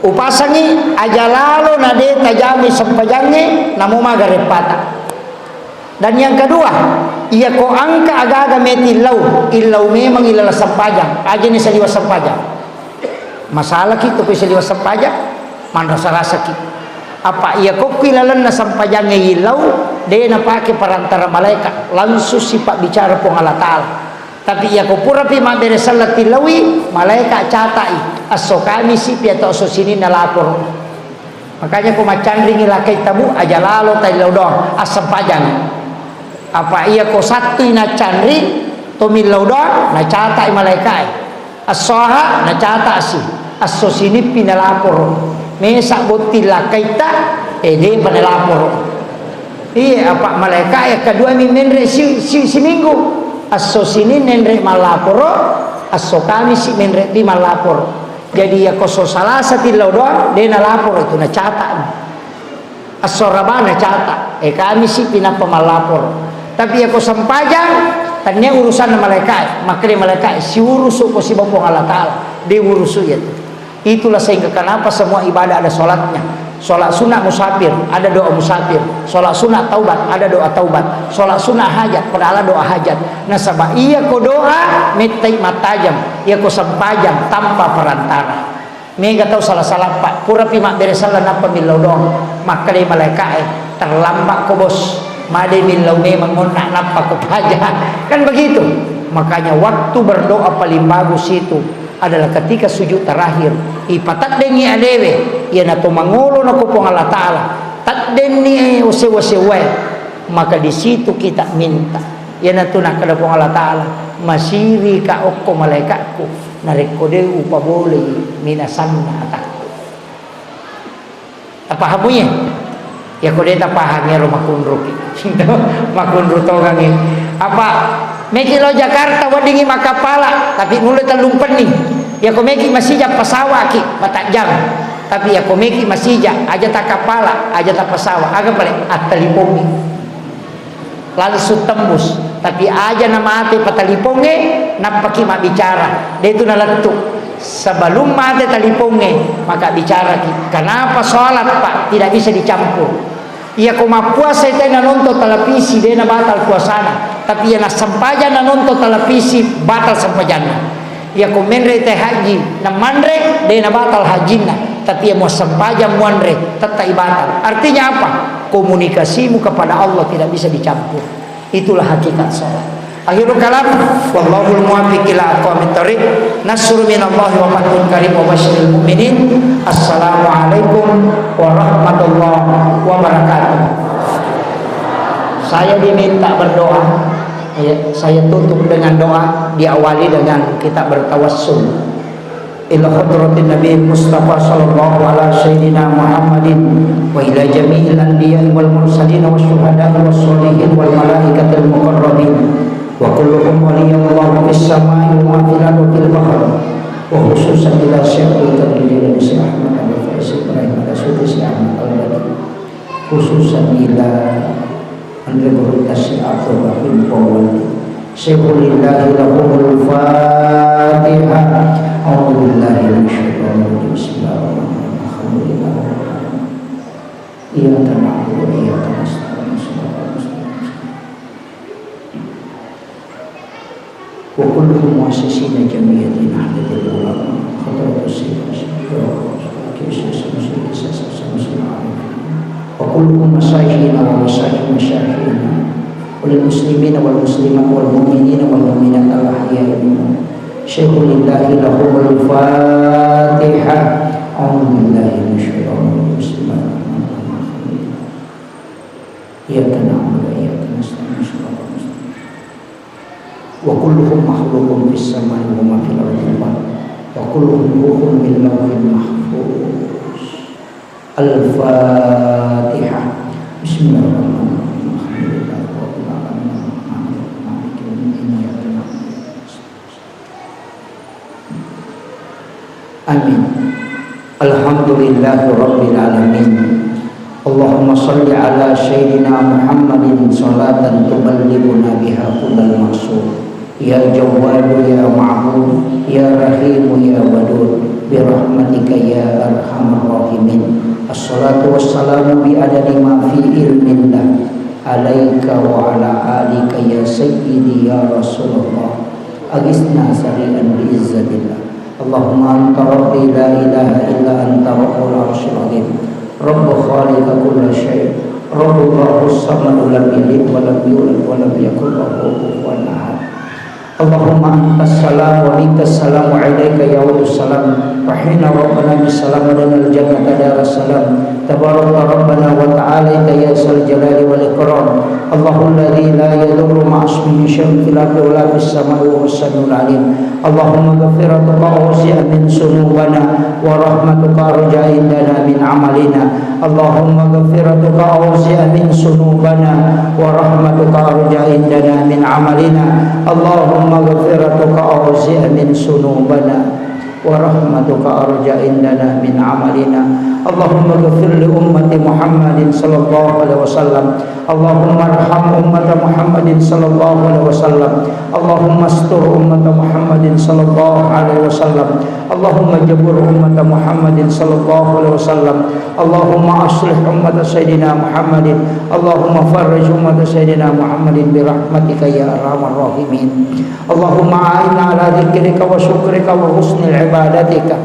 upasangi ajalalo nade tajami sempajange namu magarepata. Dan yang kedua ia ko angka aga-aga meti ilau memang ilala sempajang aja ni saliwa sempajang masalah kita ko saliwa sempajang man rasa-rasa kita apa ia kok kilalan na sampajangnya ilau dia na pakai perantara malaikat langsung sifat bicara pun Allah Ta'ala. Tapi ia kok pura pi mabere salat tilawi malaikat catai aso kami si pi atau aso sini na lapor. Makanya ko macandring ilakai tabu aja lalo tai laudong asam pajang. Apa ia ko satu ina candring Tomil laudon na cata malaikat. As-soha na cata si. As-sosinip pinalapor. Mesa botila kaita dia panalapor. Iya apa malaikat kedua menre si minggu. As-sosinin menre malaporo. As-sokami si menre di malapor. Jadi ya koso salah satu laudon dia nalapor itu na cata. As-soraba na cata. Kami si pinapamalapor. Tapi ako sampajang tanya urusan ng malaikat, maka dia malaikat si urusu ko si Bapa Allah Ta'ala, dia urusu itu. Itulah sehingga kenapa semua ibadah ada solatnya. Solat sunat musafir ada doa musafir, solat sunat taubat ada doa taubat, solat sunat hajat padahal doa hajat. Nasabah iya ko doa metai matajam, iya ko sampajang tanpa perantara. Mega tahu salah-salah pak pura pimak beresalah napa milau dong, maka dia malaikat terlambat ko bos. Made milau memang nak nampak kepaja kan begitu. Makanya waktu berdoa paling bagus itu adalah ketika sujud terakhir. Ipatat dengi adewe ia nato mangolo na kupong Allah Ta'ala tat denni usewe maka di situ kita minta ia nato na kadapong Allah Ta'ala masiri ka okko malaikatku narekode upa boleh minasanna atakku. Apa habunya? Ya kau dia tak paham ya rumah kunruk makunruk togang ini apa meki lo Jakarta wadingi makapala tapi mulut terlumpen nih ya kau meki masih jak pasawa ki batak jam tapi ya kau meki masih jak aja tak kapala aja tak pasawa agak balik atalipongi langsung tembus tapi aja nama ate pataliponge napaki mak bicara dia itu naletuk. Sebelum mati taliponge maka bicara kita. Kenapa sholat pak tidak bisa dicampur? Ia koma puasa itu na nonton televisi dia na batal puasana. Tapi ia na sampaja na nonton televisi batal sampajana. Ia komenre teh haji na mandre dia na batal hajina. Tapi ia mau sampaja muanre tetap batal. Artinya apa? Komunikasimu kepada Allah tidak bisa dicampur. Itulah hakikat sholat. Akhirul kalam wallahul muwaffiq ila aqwamit thoriq nasrun minallahi wa fathun karim wa basyiril mu'minin. Assalamualaikum warahmatullahi wabarakatuh. Saya diminta berdoa ya, saya tutup dengan doa, diawali dengan kita bertawassul ila hadratin Nabi Mustafa sallallahu ala sayyidina Muhammadin wa ila jami'il anbiya'i wal mursalin wasyuhada'i wassolihin wal malaikatil muqarrabin wa kulluhum waliyallahu fis samai wa fil ardi fil bahr wa khususan ila syaikh al-Qadiri Syekh Ahmad al-Faiz Ibrahim al-Sudi Syekh Ahmad al-Badi khususan ila Andrul Tasy Abdul Rahim Pawali Syekhulillahi lahumul Fatihah. A'udzu billahi minasyaitonir rajim. Bismillahirrahmanirrahim. Iyyaka na'budu wa iyyaka nasta'in. Wa kullu mu'assisina jamiyatin ahdatul ulama khadratus wa kullu masaihina wa masaih masyaihina wal muslimina wal muslimat wal mu'minina wal mu'minat al-ahya'i minhum. Syaikhullillahi lahumul Fatihah. A'udzu billahi minasyaitonir rajim. Iyyaka na'budu wa iyyaka nasta'in. Wa kulluhum makhluqun fis samai wa ma fil ardi wa kulluhum ruhun bil lawhil mahfuz. Al-Fatihah. Bismillahirrahmanirrahim. Amin. Alhamdulillahi rabbil alamin. Allahumma salli ala sayyidina Muhammadin salatan tuballighuna biha kullal maqsud. Ya Jawwadu ya Ma'bud ya Rahim ya Wadud bi rahmatika ya arhamar rahimin. Assalatu wassalamu bi adadi ma fi ilmillah alaika wa ala alika ya sayyidi ya Rasulullah. Agisna sari'an bi izzatillah. Allahumma anta rabbi la ilaha illa anta rabbul arsyil azim. Rabbu khaliqa kulli syai'. Rabbus samad lam yalid wa lam yulad wa lam yakul lahu kufuwan ahad. Allahumma antas salam wa minkas salam wa alaika ya wadus salam. Wa hina rabbana bis salam wa lana al jannata darus salam. tabarakta rabbana wa ta'ala ya sal jalali wal ikram. Allahumma la yadurru ma'asmihi syai'un fil ardi wa la fis samai wa huwas samiul alim. Allahumma ghafiratuka awsi'a min sunubana wa rahmatuka arja indana min amalina. Allahumma ghafiratuka awsi'a min sunubana wa rahmatuka arja indana min amalina. Allahumma ghafiratuka awsi'a min sunubana wa rahmatuka arja indana min amalina. Allahumma ghafir li ummati Muhammadin sallallahu alaihi wasallam. Allahumma arham ummata Muhammadin sallallahu alaihi wasallam. Allahumma astur ummata Muhammadin sallallahu alaihi wasallam. Allahumma jabur ummata Muhammadin sallallahu alaihi wasallam. Allahumma aslih ummata Sayyidina Muhammadin. Allahumma farrij ummata Sayyidina Muhammadin bi rahmatika ya arhamar rahimin. Allahumma a'inna ala dzikrika wa syukrika wa husnil ibadatika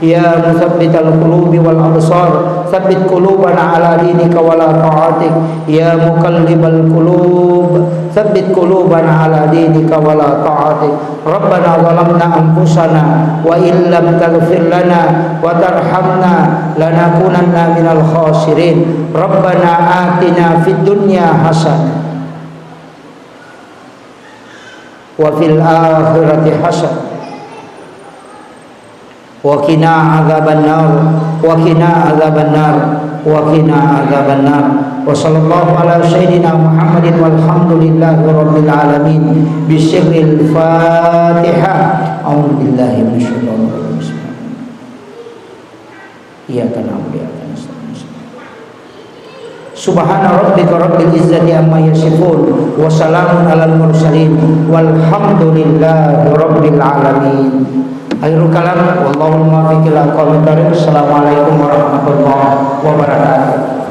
ya muthabbital qulubi wal absar, tsabbit qulubana ala dinika wa la ta'atik ya muqallibal qulub, tsabbit qulubana ala dinika wa la ta'atik. Rabbana zalamna anfusana wa illam taghfir lana wa tarhamna lanakunanna minal khasirin. Rabbana atina fid dunya hasanah wa fil akhirati hasanah wa qina adzabannar wa qina adzabannar wa qina adzabannar. Wa sallallahu ala sayyidina Muhammadin walhamdulillahi rabbil alamin. Bisirril Fatihah. A'udzu billahi minasyaitonir rajim. Iyyaka na'budu wa iyyaka nasta'in. Subhana rabbika rabbil izzati amma yasifun wa salamun alal mursalin walhamdulillahi rabbil alamin. Akhirul kalam wallahu muwaffiq ila aqwamit thariq. Assalamualaikum warahmatullahi wabarakatuh.